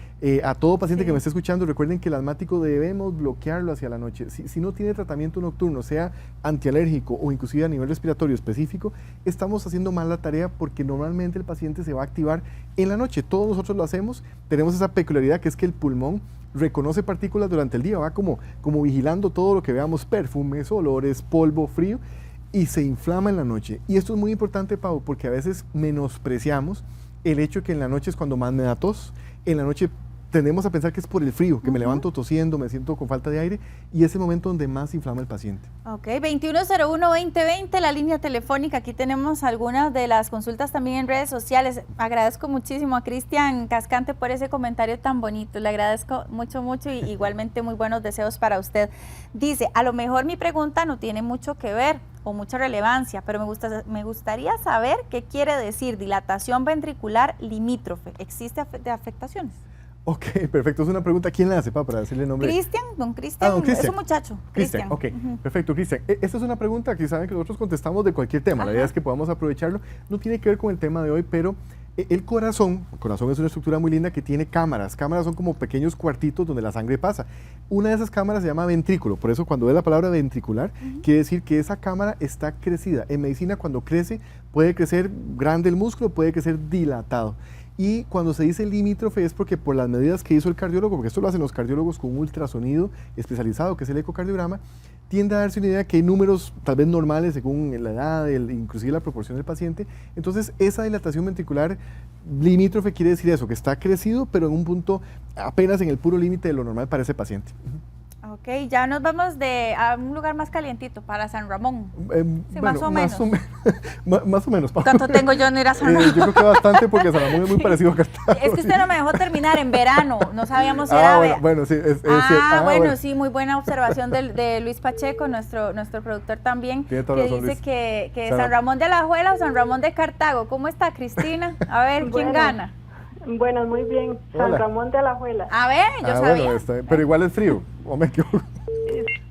a todo paciente que me esté escuchando. Recuerden que el asmático debemos bloquearlo hacia la noche. Si no tiene tratamiento nocturno, sea antialérgico o inclusive a nivel respiratorio específico, estamos haciendo mal la tarea porque normalmente el paciente se va a activar en la noche. Todos nosotros lo hacemos. Tenemos esa peculiaridad que es que el pulmón reconoce partículas durante el día, va como vigilando todo lo que veamos, perfumes, olores, polvo, frío, y se inflama en la noche. Y esto es muy importante, Pau, porque a veces menospreciamos el hecho que en la noche es cuando más me da tos. En la noche tendemos a pensar que es por el frío, que me levanto tosiendo, me siento con falta de aire, y es el momento donde más se inflama el paciente. Ok, 2101-2020, la línea telefónica. Aquí tenemos algunas de las consultas también en redes sociales. Agradezco muchísimo a Cristian Cascante por ese comentario tan bonito. Le agradezco mucho, mucho y igualmente muy buenos deseos para usted. Dice, a lo mejor mi pregunta no tiene mucho que ver o mucha relevancia, pero me gustaría saber qué quiere decir dilatación ventricular limítrofe. ¿Existe afectaciones? Ok, perfecto. Es una pregunta. ¿Quién la hace, Pau, para decirle el nombre? Cristian, don Cristian, don Cristian. es un muchacho. Cristian, ok, perfecto, Cristian. Esta es una pregunta que saben que nosotros contestamos de cualquier tema. La idea es que podamos aprovecharlo. No tiene que ver con el tema de hoy, pero el corazón es una estructura muy linda que tiene cámaras. Cámaras son como pequeños cuartitos donde la sangre pasa. Una de esas cámaras se llama ventrículo. Por eso cuando ve la palabra ventricular, quiere decir que esa cámara está crecida. En medicina, cuando crece, puede crecer grande el músculo, puede crecer dilatado. Y cuando se dice limítrofe es porque por las medidas que hizo el cardiólogo, porque esto lo hacen los cardiólogos con un ultrasonido especializado, que es el ecocardiograma, tiende a darse una idea que hay números tal vez normales según la edad, inclusive la proporción del paciente. Entonces, esa dilatación ventricular limítrofe quiere decir eso, que está crecido, pero en un punto apenas en el puro límite de lo normal para ese paciente. Ok, ya nos vamos a un lugar más calientito, para San Ramón. Sí, bueno, más o menos. Más o menos. ¿Cuánto tengo yo en ir a San Ramón? Yo creo que bastante porque San Ramón es muy parecido a Cartago. Es que usted no me dejó terminar en verano, no sabíamos si era... Bueno, sí. Bueno, sí, muy buena observación de Luis Pacheco, nuestro productor también, Tiene toda que razón, dice Luis. que San Ramón de Alajuela o San Ramón de Cartago. ¿Cómo está, Cristina? A ver, ¿quién gana? Bueno, muy bien. San Hola. Ramón de Alajuela. A ver, yo sabía. Bueno, pero igual es frío, o me equivoco.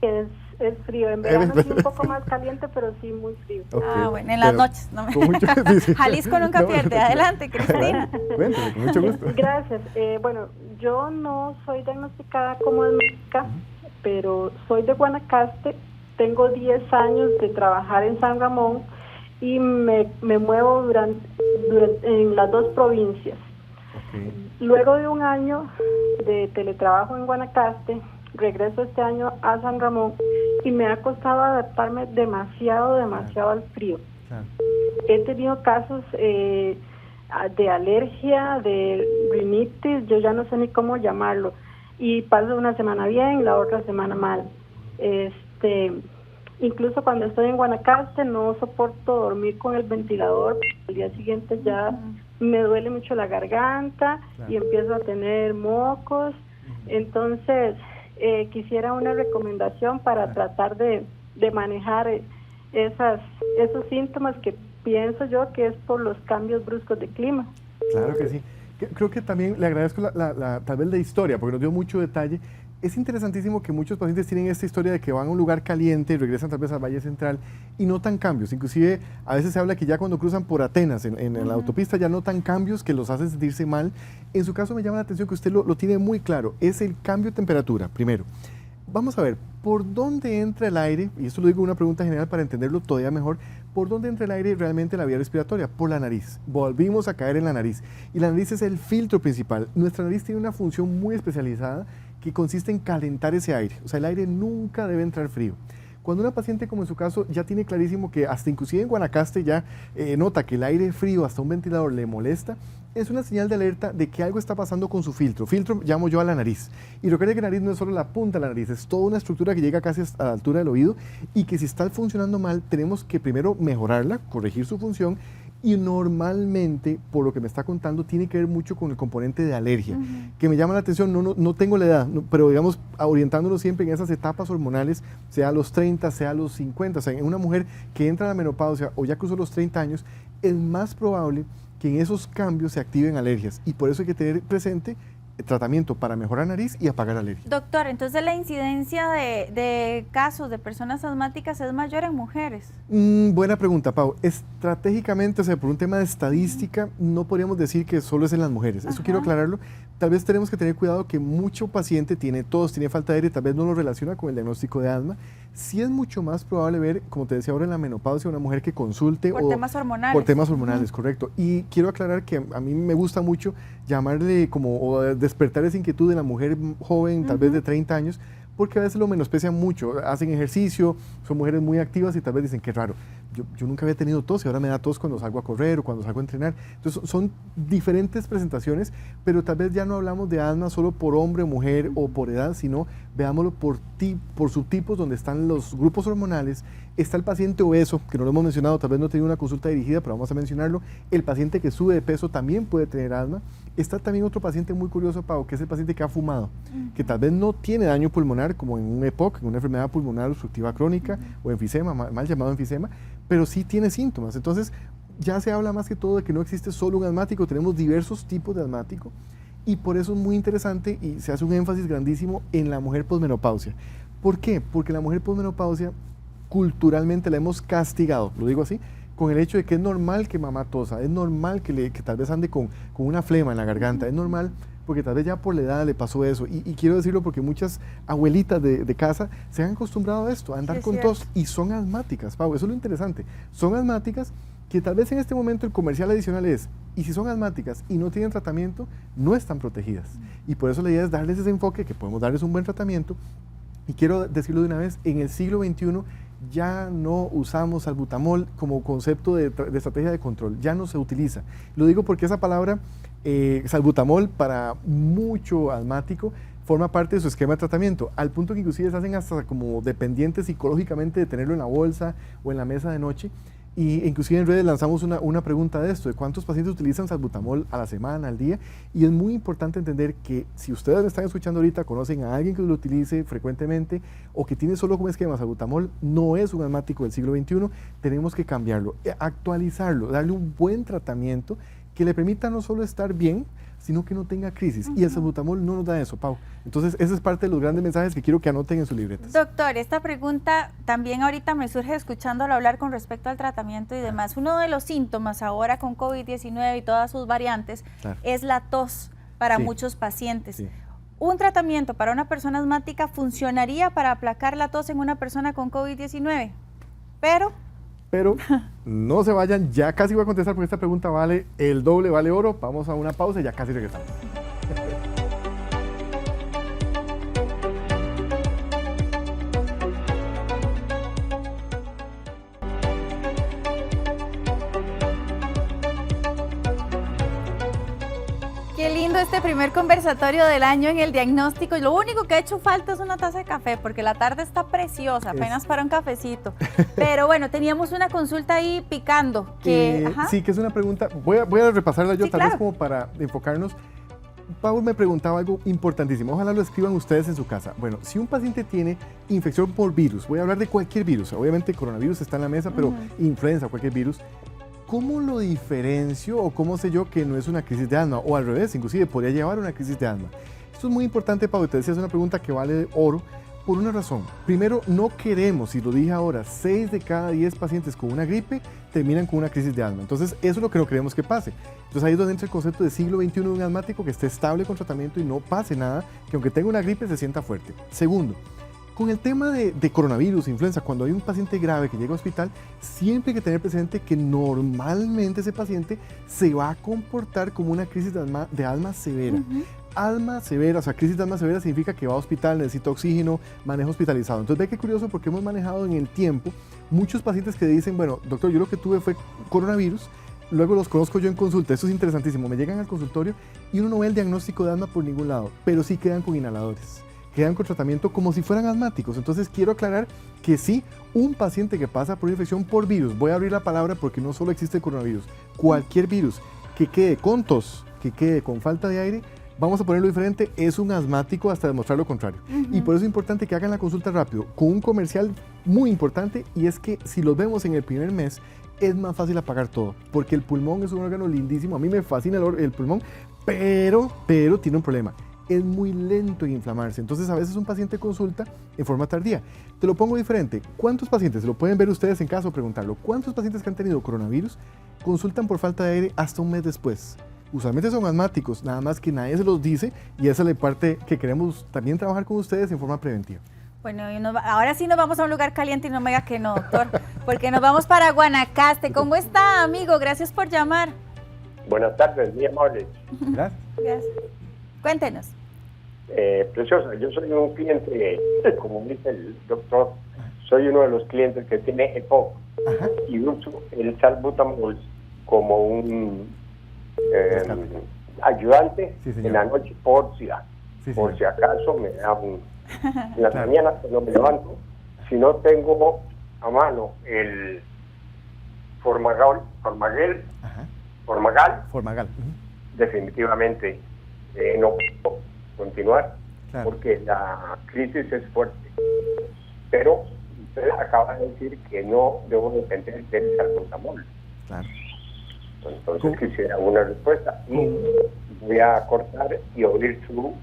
Es frío. En verano sí un poco más caliente, pero sí muy frío. Okay. Bueno, en las Pero noches. No me... con mucho- sí. Jalisco nunca No, pierde. Adelante, Cristina. Cuéntame, con mucho gusto. Gracias. Bueno, yo no soy diagnosticada como asmática, pero soy de Guanacaste. Tengo 10 años de trabajar en San Ramón y me muevo en las dos provincias. Okay. Luego de un año de teletrabajo en Guanacaste, regreso este año a San Ramón y me ha costado adaptarme demasiado al frío. Claro. He tenido casos de alergia, de rinitis, yo ya no sé ni cómo llamarlo, y paso una semana bien, la otra semana mal. Incluso cuando estoy en Guanacaste no soporto dormir con el ventilador, al día siguiente ya me duele mucho la garganta y empiezo a tener mocos. Entonces quisiera una recomendación para tratar de manejar esos síntomas que pienso yo que es por los cambios bruscos de clima. Claro que sí. Creo que también le agradezco tal vez la historia, porque nos dio mucho detalle. Es interesantísimo que muchos pacientes tienen esta historia de que van a un lugar caliente y regresan tal vez al Valle Central y notan cambios. Inclusive a veces se habla que ya cuando cruzan por Atenas en la autopista ya notan cambios que los hacen sentirse mal. En su caso me llama la atención que usted lo tiene muy claro. Es el cambio de temperatura, primero. Vamos a ver, ¿por dónde entra el aire? Y esto lo digo una pregunta general para entenderlo todavía mejor. ¿Por dónde entra el aire realmente en la vía respiratoria? Por la nariz. Volvimos a caer en la nariz. Y la nariz es el filtro principal. Nuestra nariz tiene una función muy especializada que consiste en calentar ese aire. O sea, el aire nunca debe entrar frío. Cuando una paciente, como en su caso, ya tiene clarísimo que hasta inclusive en Guanacaste ya nota que el aire frío hasta un ventilador le molesta, es una señal de alerta de que algo está pasando con su filtro. Filtro llamo yo a la nariz. Y recuerde que la nariz no es solo la punta de la nariz, es toda una estructura que llega casi a la altura del oído y que si está funcionando mal, tenemos que primero mejorarla, corregir su función. Y normalmente, por lo que me está contando, tiene que ver mucho con el componente de alergia, que me llama la atención. No tengo la edad, pero digamos, orientándonos siempre en esas etapas hormonales, sea a los 30, sea a los 50, o sea, en una mujer que entra a la menopausia o ya cruzó los 30 años, es más probable que en esos cambios se activen alergias. Y por eso hay que tener presente tratamiento para mejorar nariz y apagar alergias. Doctor, entonces la incidencia de casos de personas asmáticas es mayor en mujeres. Buena pregunta, Pau. Estratégicamente, o sea, por un tema de estadística, no podríamos decir que solo es en las mujeres. Eso quiero aclararlo. Tal vez tenemos que tener cuidado que mucho paciente tiene tos, tiene falta de aire, tal vez no lo relaciona con el diagnóstico de asma. Sí es mucho más probable ver, como te decía ahora, en la menopausia, una mujer que consulte por temas hormonales. Por temas hormonales, correcto. Y quiero aclarar que a mí me gusta mucho llamarle o despertar esa inquietud de la mujer joven, tal vez de 30 años, porque a veces lo menosprecian mucho, hacen ejercicio, son mujeres muy activas y tal vez dicen, qué raro, yo nunca había tenido tos y ahora me da tos cuando salgo a correr o cuando salgo a entrenar. Entonces son diferentes presentaciones, pero tal vez ya no hablamos de asma solo por hombre, mujer o por edad, sino veámoslo por subtipos donde están los grupos hormonales. Está el paciente obeso, que no lo hemos mencionado, tal vez no ha tenido una consulta dirigida, pero vamos a mencionarlo. El paciente que sube de peso también puede tener asma. Está también otro paciente muy curioso, Pau, que es el paciente que ha fumado, que tal vez no tiene daño pulmonar, como en un EPOC, en una enfermedad pulmonar obstructiva crónica o enfisema, mal llamado enfisema, pero sí tiene síntomas. Entonces, ya se habla más que todo de que no existe solo un asmático, tenemos diversos tipos de asmático, y por eso es muy interesante y se hace un énfasis grandísimo en la mujer posmenopausia. ¿Por qué? Porque la mujer posmenopausia culturalmente la hemos castigado, lo digo así, con el hecho de que es normal que mamá tosa, es normal que tal vez ande con una flema en la garganta, es normal porque tal vez ya por la edad le pasó eso. Y quiero decirlo porque muchas abuelitas de casa se han acostumbrado a esto, a andar con tos, y son asmáticas, Pau, eso es lo interesante. Son asmáticas que tal vez en este momento el comercial adicional es, y si son asmáticas y no tienen tratamiento, no están protegidas. Y por eso la idea es darles ese enfoque, que podemos darles un buen tratamiento. Y quiero decirlo de una vez, en el siglo XXI ya no usamos salbutamol como concepto de estrategia de control, ya no se utiliza. Lo digo porque esa palabra, salbutamol, para mucho asmático, forma parte de su esquema de tratamiento, al punto que inclusive se hacen hasta como dependientes psicológicamente de tenerlo en la bolsa o en la mesa de noche. Y inclusive en redes lanzamos una pregunta de esto, de cuántos pacientes utilizan salbutamol a la semana, al día, y es muy importante entender que si ustedes me están escuchando ahorita, conocen a alguien que lo utilice frecuentemente o que tiene solo como esquema salbutamol, no es un asmático del siglo XXI, tenemos que cambiarlo, actualizarlo, darle un buen tratamiento que le permita no solo estar bien, sino que no tenga crisis. Y el salbutamol no nos da eso, Pau. Entonces, ese es parte de los grandes mensajes que quiero que anoten en sus libretas. Doctor, esta pregunta también ahorita me surge escuchándolo hablar con respecto al tratamiento y demás. Uno de los síntomas ahora con COVID-19 y todas sus variantes es la tos para muchos pacientes. Sí. ¿Un tratamiento para una persona asmática funcionaría para aplacar la tos en una persona con COVID-19? Pero no se vayan, ya casi voy a contestar porque esta pregunta vale el doble, vale oro. Vamos a una pausa y ya casi regresamos. Qué lindo este primer conversatorio del año en el diagnóstico. Lo único que ha hecho falta es una taza de café, porque la tarde está preciosa, apenas para un cafecito. Pero bueno, teníamos una consulta ahí picando. Sí, que es una pregunta, voy a repasarla yo, tal vez como para enfocarnos. Pau me preguntaba algo importantísimo, ojalá lo escriban ustedes en su casa. Bueno, si un paciente tiene infección por virus, voy a hablar de cualquier virus, obviamente coronavirus está en la mesa, pero influenza, cualquier virus, ¿cómo lo diferencio o cómo sé yo que no es una crisis de asma? O al revés, inclusive podría llevar a una crisis de asma. Esto es muy importante, Pau, te decía, es una pregunta que vale oro por una razón. Primero, no queremos, y lo dije ahora, 6 de cada 10 pacientes con una gripe terminan con una crisis de asma. Entonces, eso es lo que no queremos que pase. Entonces, ahí es donde entra el concepto de siglo XXI de un asmático que esté estable con tratamiento y no pase nada, que aunque tenga una gripe se sienta fuerte. Segundo, con el tema de coronavirus, influenza, cuando hay un paciente grave que llega al hospital, siempre hay que tener presente que normalmente ese paciente se va a comportar como una crisis de asma severa. Asma severa, o sea, crisis de asma severa significa que va a hospital, necesita oxígeno, manejo hospitalizado. Entonces, ve qué curioso porque hemos manejado en el tiempo muchos pacientes que dicen, bueno, doctor, yo lo que tuve fue coronavirus, luego los conozco yo en consulta, esto es interesantísimo, me llegan al consultorio y uno no ve el diagnóstico de asma por ningún lado, pero sí quedan con inhaladores, quedan con tratamiento como si fueran asmáticos. Entonces quiero aclarar que sí, un paciente que pasa por una infección por virus, voy a abrir la palabra porque no solo existe el coronavirus, cualquier virus que quede con tos, que quede con falta de aire, vamos a ponerlo diferente, es un asmático hasta demostrar lo contrario. Y por eso es importante que hagan la consulta rápido, con un comercial muy importante, y es que si los vemos en el primer mes, es más fácil apagar todo, porque el pulmón es un órgano lindísimo, a mí me fascina el pulmón, pero tiene un problema, es muy lento en inflamarse, entonces a veces un paciente consulta en forma tardía. Te lo pongo diferente, ¿cuántos pacientes, lo pueden ver ustedes en casa o preguntarlo, cuántos pacientes que han tenido coronavirus consultan por falta de aire hasta un mes después? Usualmente son asmáticos, nada más que nadie se los dice, y esa es la parte que queremos también trabajar con ustedes en forma preventiva. Bueno, ahora sí nos vamos a un lugar caliente y no me diga que no, doctor, porque nos vamos para Guanacaste. ¿Cómo está, amigo? Gracias por llamar. Buenas tardes, muy amable. Gracias. Gracias. Cuéntenos. Preciosa, yo soy un cliente, como dice el doctor, soy uno de los clientes que tiene EPOC y uso el salbutamol como un ayudante en la noche por si acaso me da en las mañanas cuando me levanto, si no tengo a mano el Formagal, definitivamente no puedo continuar porque la crisis es fuerte. Pero usted acaba de decir que no debo depender del salbutamol. Entonces quisiera una respuesta y voy a cortar y oír su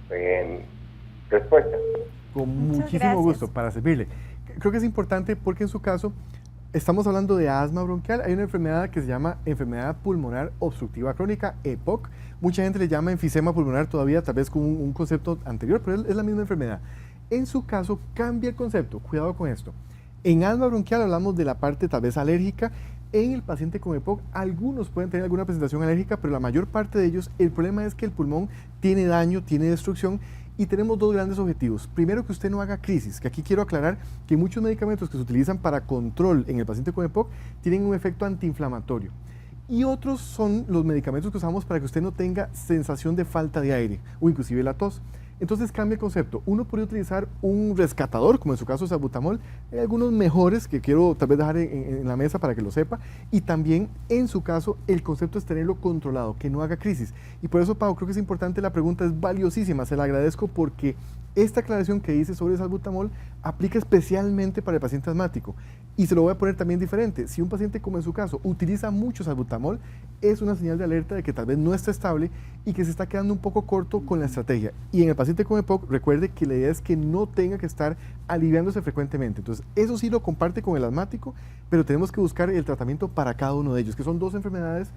respuesta. Con muchísimo gusto, para servirle. Creo que es importante porque en su caso estamos hablando de asma bronquial. Hay una enfermedad que se llama enfermedad pulmonar obstructiva crónica, EPOC. Mucha gente le llama enfisema pulmonar todavía, tal vez con un concepto anterior, pero es la misma enfermedad. En su caso cambia el concepto, cuidado con esto. En asma bronquial hablamos de la parte tal vez alérgica. En el paciente con EPOC, algunos pueden tener alguna presentación alérgica, pero la mayor parte de ellos, el problema es que el pulmón tiene daño, tiene destrucción, y tenemos dos grandes objetivos. Primero, que usted no haga crisis, que aquí quiero aclarar que muchos medicamentos que se utilizan para control en el paciente con EPOC tienen un efecto antiinflamatorio. Y otros son los medicamentos que usamos para que usted no tenga sensación de falta de aire o inclusive la tos. Entonces cambia el concepto. Uno podría utilizar un rescatador, como en su caso salbutamol. Hay algunos mejores que quiero tal vez dejar en la mesa para que lo sepa. Y también, en su caso, el concepto es tenerlo controlado, que no haga crisis. Y por eso, Pau, creo que es importante, la pregunta es valiosísima. Se la agradezco porque esta aclaración que hice sobre el salbutamol aplica especialmente para el paciente asmático. Y se lo voy a poner también diferente. Si un paciente, como en su caso, utiliza mucho salbutamol, es una señal de alerta de que tal vez no está estable y que se está quedando un poco corto con la estrategia. Y en el paciente con EPOC, recuerde que la idea es que no tenga que estar aliviándose frecuentemente. Entonces, eso sí lo comparte con el asmático, pero tenemos que buscar el tratamiento para cada uno de ellos, que son dos enfermedades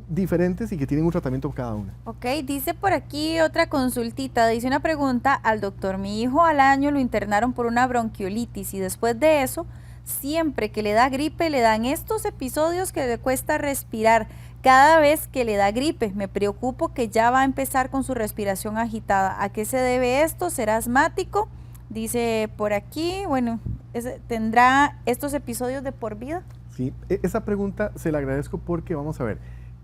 diferentes y que tienen un tratamiento cada una. Ok, dice por aquí otra consultita, dice una pregunta al doctor. Mi hijo al año lo internaron por una bronquiolitis y después de eso, siempre que le da gripe, le dan estos episodios que le cuesta respirar. Cada vez que le da gripe, me preocupo que ya va a empezar con su respiración agitada. ¿A qué se debe esto? ¿Será asmático? Dice por aquí, bueno, ¿tendrá estos episodios de por vida? Sí, esa pregunta se la agradezco porque, vamos a ver,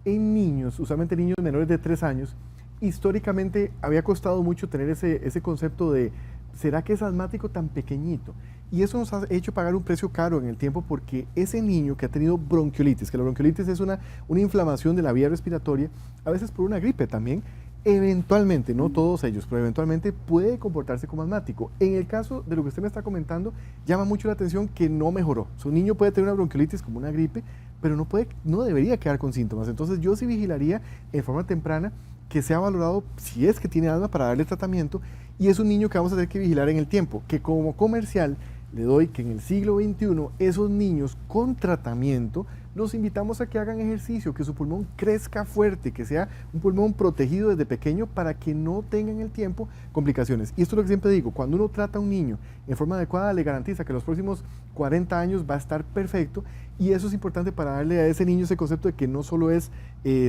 en niños, usualmente niños menores de 3 años, históricamente había costado mucho tener ese concepto de, ¿será que es asmático tan pequeñito? Y eso nos ha hecho pagar un precio caro en el tiempo porque ese niño que ha tenido bronquiolitis, que la bronquiolitis es una inflamación de la vía respiratoria, a veces por una gripe también, eventualmente, no todos ellos, pero eventualmente puede comportarse como asmático. En el caso de lo que usted me está comentando, llama mucho la atención que no mejoró. Su niño puede tener una bronquiolitis como una gripe, pero no debería quedar con síntomas. Entonces yo sí vigilaría en forma temprana que sea valorado si es que tiene asma para darle tratamiento, y es un niño que vamos a tener que vigilar en el tiempo, que como comercial le doy que en el siglo XXI esos niños con tratamiento los invitamos a que hagan ejercicio, que su pulmón crezca fuerte, que sea un pulmón protegido desde pequeño para que no tengan en el tiempo complicaciones. Y esto es lo que siempre digo, cuando uno trata a un niño en forma adecuada, le garantiza que los próximos 40 años va a estar perfecto, y eso es importante para darle a ese niño ese concepto de que no solo es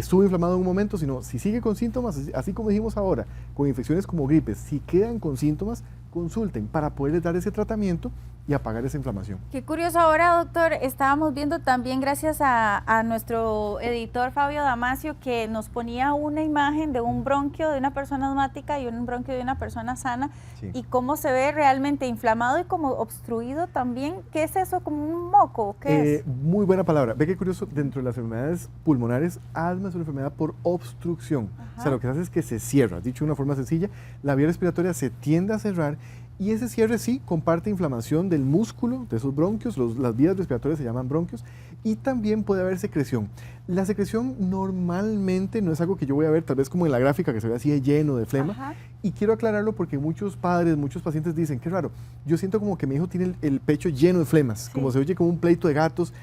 subinflamado en un momento, sino si sigue con síntomas, así como dijimos ahora, con infecciones como gripes, si quedan con síntomas, consulten para poderles dar ese tratamiento y apagar esa inflamación. Qué curioso ahora, doctor, estábamos viendo también gracias a nuestro editor Fabio Damasio que nos ponía una imagen de un bronquio de una persona asmática y un bronquio de una persona sana, sí, y cómo se ve realmente inflamado y como obstruido también. ¿Qué es eso? ¿Como un moco? ¿Qué es? Muy buena palabra. Ve qué curioso, dentro de las enfermedades pulmonares, asma es una enfermedad por obstrucción. Ajá. O sea, lo que hace es que se cierra. Dicho de una forma sencilla, la vía respiratoria se tiende a cerrar y ese cierre sí comparte inflamación del músculo, de esos bronquios, las vías respiratorias se llaman bronquios, y también puede haber secreción. La secreción normalmente no es algo que yo voy a ver tal vez como en la gráfica que se ve así de lleno de flema. Ajá. Y quiero aclararlo porque muchos padres, muchos pacientes dicen, qué raro, yo siento como que mi hijo tiene el pecho lleno de flemas, sí, como se oye como un pleito de gatos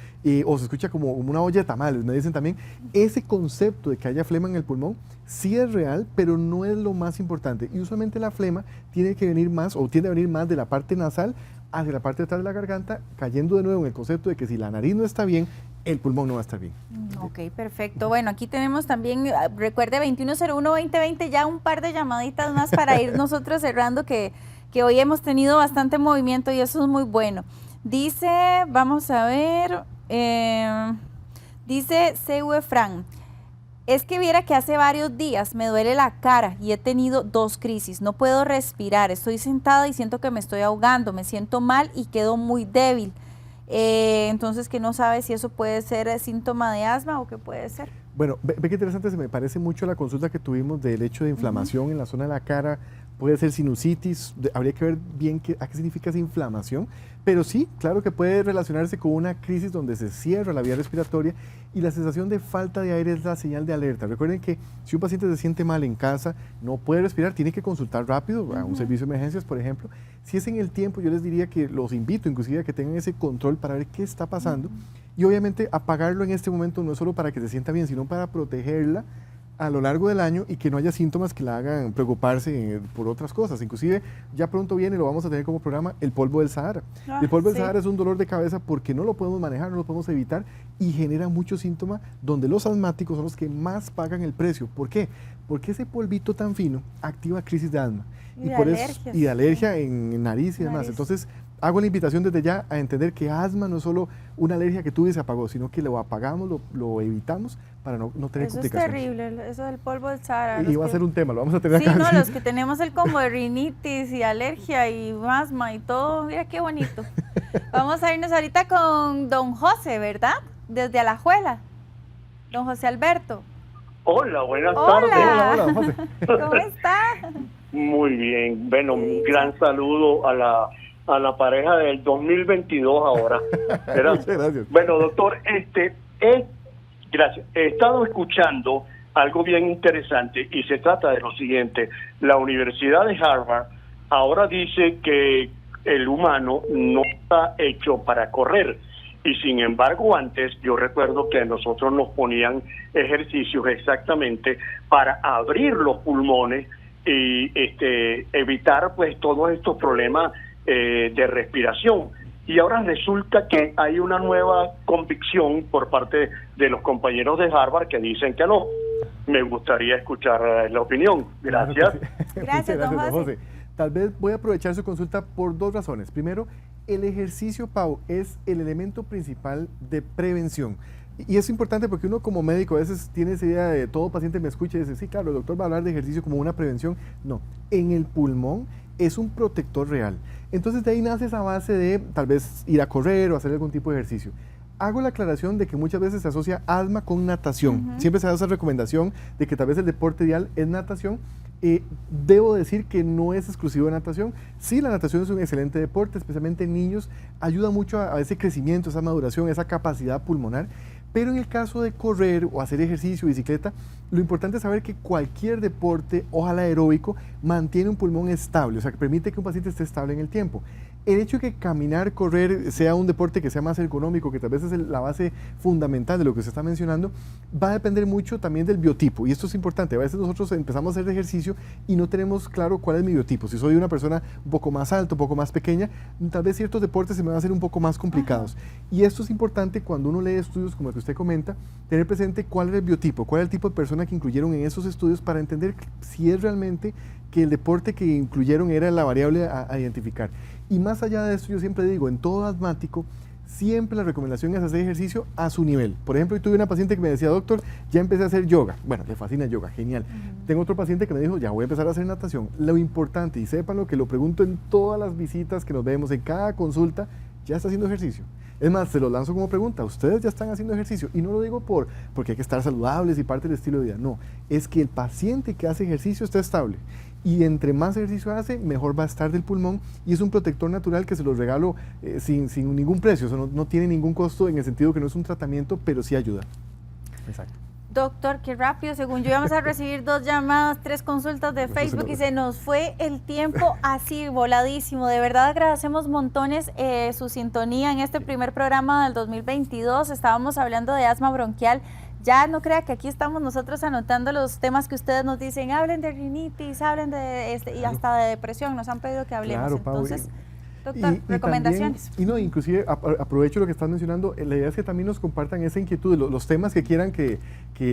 o se escucha como una olla de tamales, me dicen también. Ese concepto de que haya flema en el pulmón sí es real, pero no es lo más importante. Y usualmente la flema tiene que venir más o tiende a venir más de la parte nasal hacia la parte de atrás de la garganta, cayendo de nuevo en el concepto de que si la nariz no está bien, el pulmón no va a estar bien. Ok, perfecto. Bueno, aquí tenemos también, recuerde 2101-2020, ya un par de llamaditas más para ir nosotros cerrando, que hoy hemos tenido bastante movimiento y eso es muy bueno. Dice, vamos a ver, dice CV Fran, es que viera que hace varios días me duele la cara y he tenido 2 crisis, no puedo respirar, estoy sentada y siento que me estoy ahogando, me siento mal y quedo muy débil. Entonces que no sabe si eso puede ser síntoma de asma o qué puede ser. Bueno, ve qué interesante, se me parece mucho la consulta que tuvimos del hecho de inflamación en la zona de la cara, puede ser sinusitis, habría que ver bien a qué significa esa inflamación, pero sí, claro que puede relacionarse con una crisis donde se cierra la vía respiratoria y la sensación de falta de aire es la señal de alerta. Recuerden que si un paciente se siente mal en casa, no puede respirar, tiene que consultar rápido a un servicio de emergencias, por ejemplo. Si es en el tiempo, yo les diría que los invito inclusive a que tengan ese control para ver qué está pasando y obviamente apagarlo en este momento no es solo para que se sienta bien, sino para protegerla a lo largo del año y que no haya síntomas que la hagan preocuparse por otras cosas. Inclusive ya pronto viene, lo vamos a tener como programa, el polvo del Sahara. El polvo del Sahara es un dolor de cabeza porque no lo podemos manejar, no lo podemos evitar y genera muchos síntomas donde los asmáticos son los que más pagan el precio. ¿Por qué? Porque ese polvito tan fino activa crisis de asma y de alergia en nariz y demás. Entonces hago la invitación desde ya a entender que asma no es solo una alergia que tuve y se apagó, sino que lo apagamos, lo evitamos para no tener complicaciones. Eso es terrible, eso del polvo del Sahara. Y va a ser un tema, lo vamos a tener acá. Sí, no, los que tenemos el combo de rinitis y alergia y asma y todo, mira qué bonito. Vamos a irnos ahorita con don José, ¿verdad? Desde Alajuela. Don José Alberto. Hola, buenas tardes. Hola, José. ¿Cómo está? Muy bien, bueno, un gran saludo a la pareja del 2022 ahora. Muchas gracias. Bueno, doctor, gracias. He estado escuchando algo bien interesante y se trata de lo siguiente. La Universidad de Harvard ahora dice que el humano no está hecho para correr y sin embargo antes yo recuerdo que a nosotros nos ponían ejercicios exactamente para abrir los pulmones y evitar pues todos estos problemas de respiración. Y ahora resulta que hay una nueva convicción por parte de los compañeros de Harvard que dicen que no. Me gustaría escuchar la opinión. Gracias. Claro sí. Gracias, don José. Tal vez voy a aprovechar su consulta por 2 razones. Primero, el ejercicio, Pau, es el elemento principal de prevención. Y es importante porque uno como médico a veces tiene esa idea de todo paciente me escucha y dice, sí, claro, el doctor va a hablar de ejercicio como una prevención. No, en el pulmón es un protector real. Entonces de ahí nace esa base de tal vez ir a correr o hacer algún tipo de ejercicio. Hago la aclaración de que muchas veces se asocia asma con natación. Siempre se da esa recomendación de que tal vez el deporte ideal es natación. Debo decir que no es exclusivo de natación. Sí, la natación es un excelente deporte, especialmente en niños. Ayuda mucho a ese crecimiento, esa maduración, esa capacidad pulmonar. Pero en el caso de correr o hacer ejercicio, bicicleta, lo importante es saber que cualquier deporte, ojalá aeróbico, mantiene un pulmón estable, o sea, que permite que un paciente esté estable en el tiempo. El hecho de que caminar, correr, sea un deporte que sea más ergonómico, que tal vez es la base fundamental de lo que se está mencionando, va a depender mucho también del biotipo. Y esto es importante. A veces nosotros empezamos a hacer ejercicio y no tenemos claro cuál es mi biotipo. Si soy una persona un poco más alta, un poco más pequeña, tal vez ciertos deportes se me van a hacer un poco más complicados. Y esto es importante cuando uno lee estudios como el que usted comenta, tener presente cuál era el biotipo, cuál era el tipo de persona que incluyeron en esos estudios para entender si es realmente que el deporte que incluyeron era la variable a identificar. Y más allá de eso, yo siempre digo, en todo asmático, siempre la recomendación es hacer ejercicio a su nivel. Por ejemplo, yo tuve una paciente que me decía, doctor, ya empecé a hacer yoga. Bueno, le fascina el yoga, genial. Tengo otro paciente que me dijo, ya voy a empezar a hacer natación. Lo importante, y sépanlo, que lo pregunto en todas las visitas que nos vemos, en cada consulta, ¿ya está haciendo ejercicio? Es más, se lo lanzo como pregunta, ¿ustedes ya están haciendo ejercicio? Y no lo digo porque hay que estar saludables y parte del estilo de vida, no. Es que el paciente que hace ejercicio está estable. Y entre más ejercicio hace, mejor va a estar del pulmón, y es un protector natural que se los regalo sin ningún precio. Eso no tiene ningún costo en el sentido que no es un tratamiento, pero sí ayuda. Exacto. Doctor, qué rápido, según yo íbamos a recibir 2 llamadas, 3 consultas de Facebook y se nos fue el tiempo así voladísimo. De verdad agradecemos montones su sintonía en este primer programa del 2022. Estábamos hablando de asma bronquial. Ya no crea que aquí estamos nosotros anotando los temas que ustedes nos dicen, hablen de rinitis, hablen de y hasta de depresión, nos han pedido que hablemos. Claro, Pau, entonces, doctor, recomendaciones. También, inclusive aprovecho lo que están mencionando, la idea es que también nos compartan esa inquietud, los temas que quieran que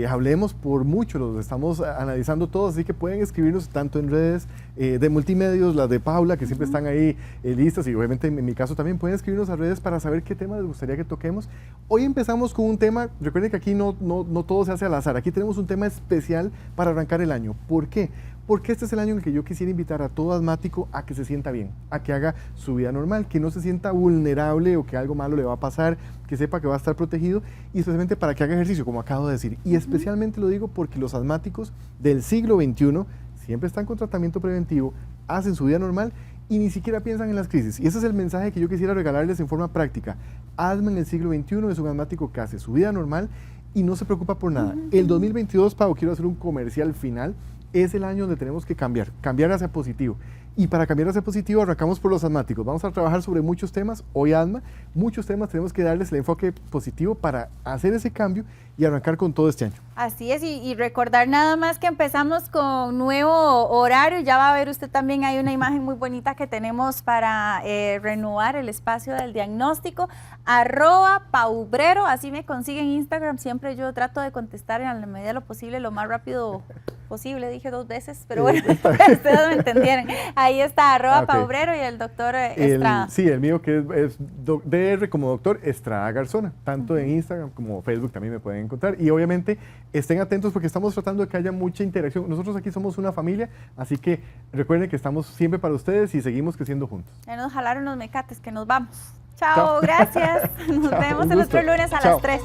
hablemos, por mucho, los estamos analizando todos, así que pueden escribirnos tanto en redes de multimedios, las de Paula, que siempre están ahí listas, y obviamente en mi caso también pueden escribirnos a redes para saber qué tema les gustaría que toquemos. Hoy empezamos con un tema, recuerden que aquí no todo se hace al azar, aquí tenemos un tema especial para arrancar el año. ¿Por qué? Porque este es el año en el que yo quisiera invitar a todo asmático a que se sienta bien, a que haga su vida normal, que no se sienta vulnerable o que algo malo le va a pasar, que sepa que va a estar protegido, y especialmente para que haga ejercicio, como acabo de decir. Y especialmente lo digo porque los asmáticos del siglo XXI siempre están con tratamiento preventivo, hacen su vida normal y ni siquiera piensan en las crisis. Y ese es el mensaje que yo quisiera regalarles en forma práctica. Asma en el siglo XXI es un asmático que hace su vida normal y no se preocupa por nada. El 2022, Pau, quiero hacer un comercial final, es el año donde tenemos que cambiar hacia positivo. Y para cambiar hacia positivo arrancamos por los asmáticos. Vamos a trabajar sobre muchos temas, hoy asma, muchos temas, tenemos que darles el enfoque positivo para hacer ese cambio y arrancar con todo este año. Así es, y recordar nada más que empezamos con nuevo horario, ya va a ver usted también, hay una imagen muy bonita que tenemos para renovar el espacio del diagnóstico, @paubrero, así me consiguen en Instagram, siempre yo trato de contestar en la medida de lo posible, lo más rápido posible, dije 2 veces, pero bueno, ustedes me entendieron. Ahí está, @paubrero y el doctor Estrada. Sí, el mío que es DR como doctor Estrada Garzona, tanto en Instagram como Facebook también me pueden encontrar, y obviamente estén atentos porque estamos tratando de que haya mucha interacción. Nosotros aquí somos una familia, así que recuerden que estamos siempre para ustedes y seguimos creciendo juntos. Ya nos jalaron los mecates, que nos vamos. Chao, gracias. Nos vemos el otro lunes a las 3.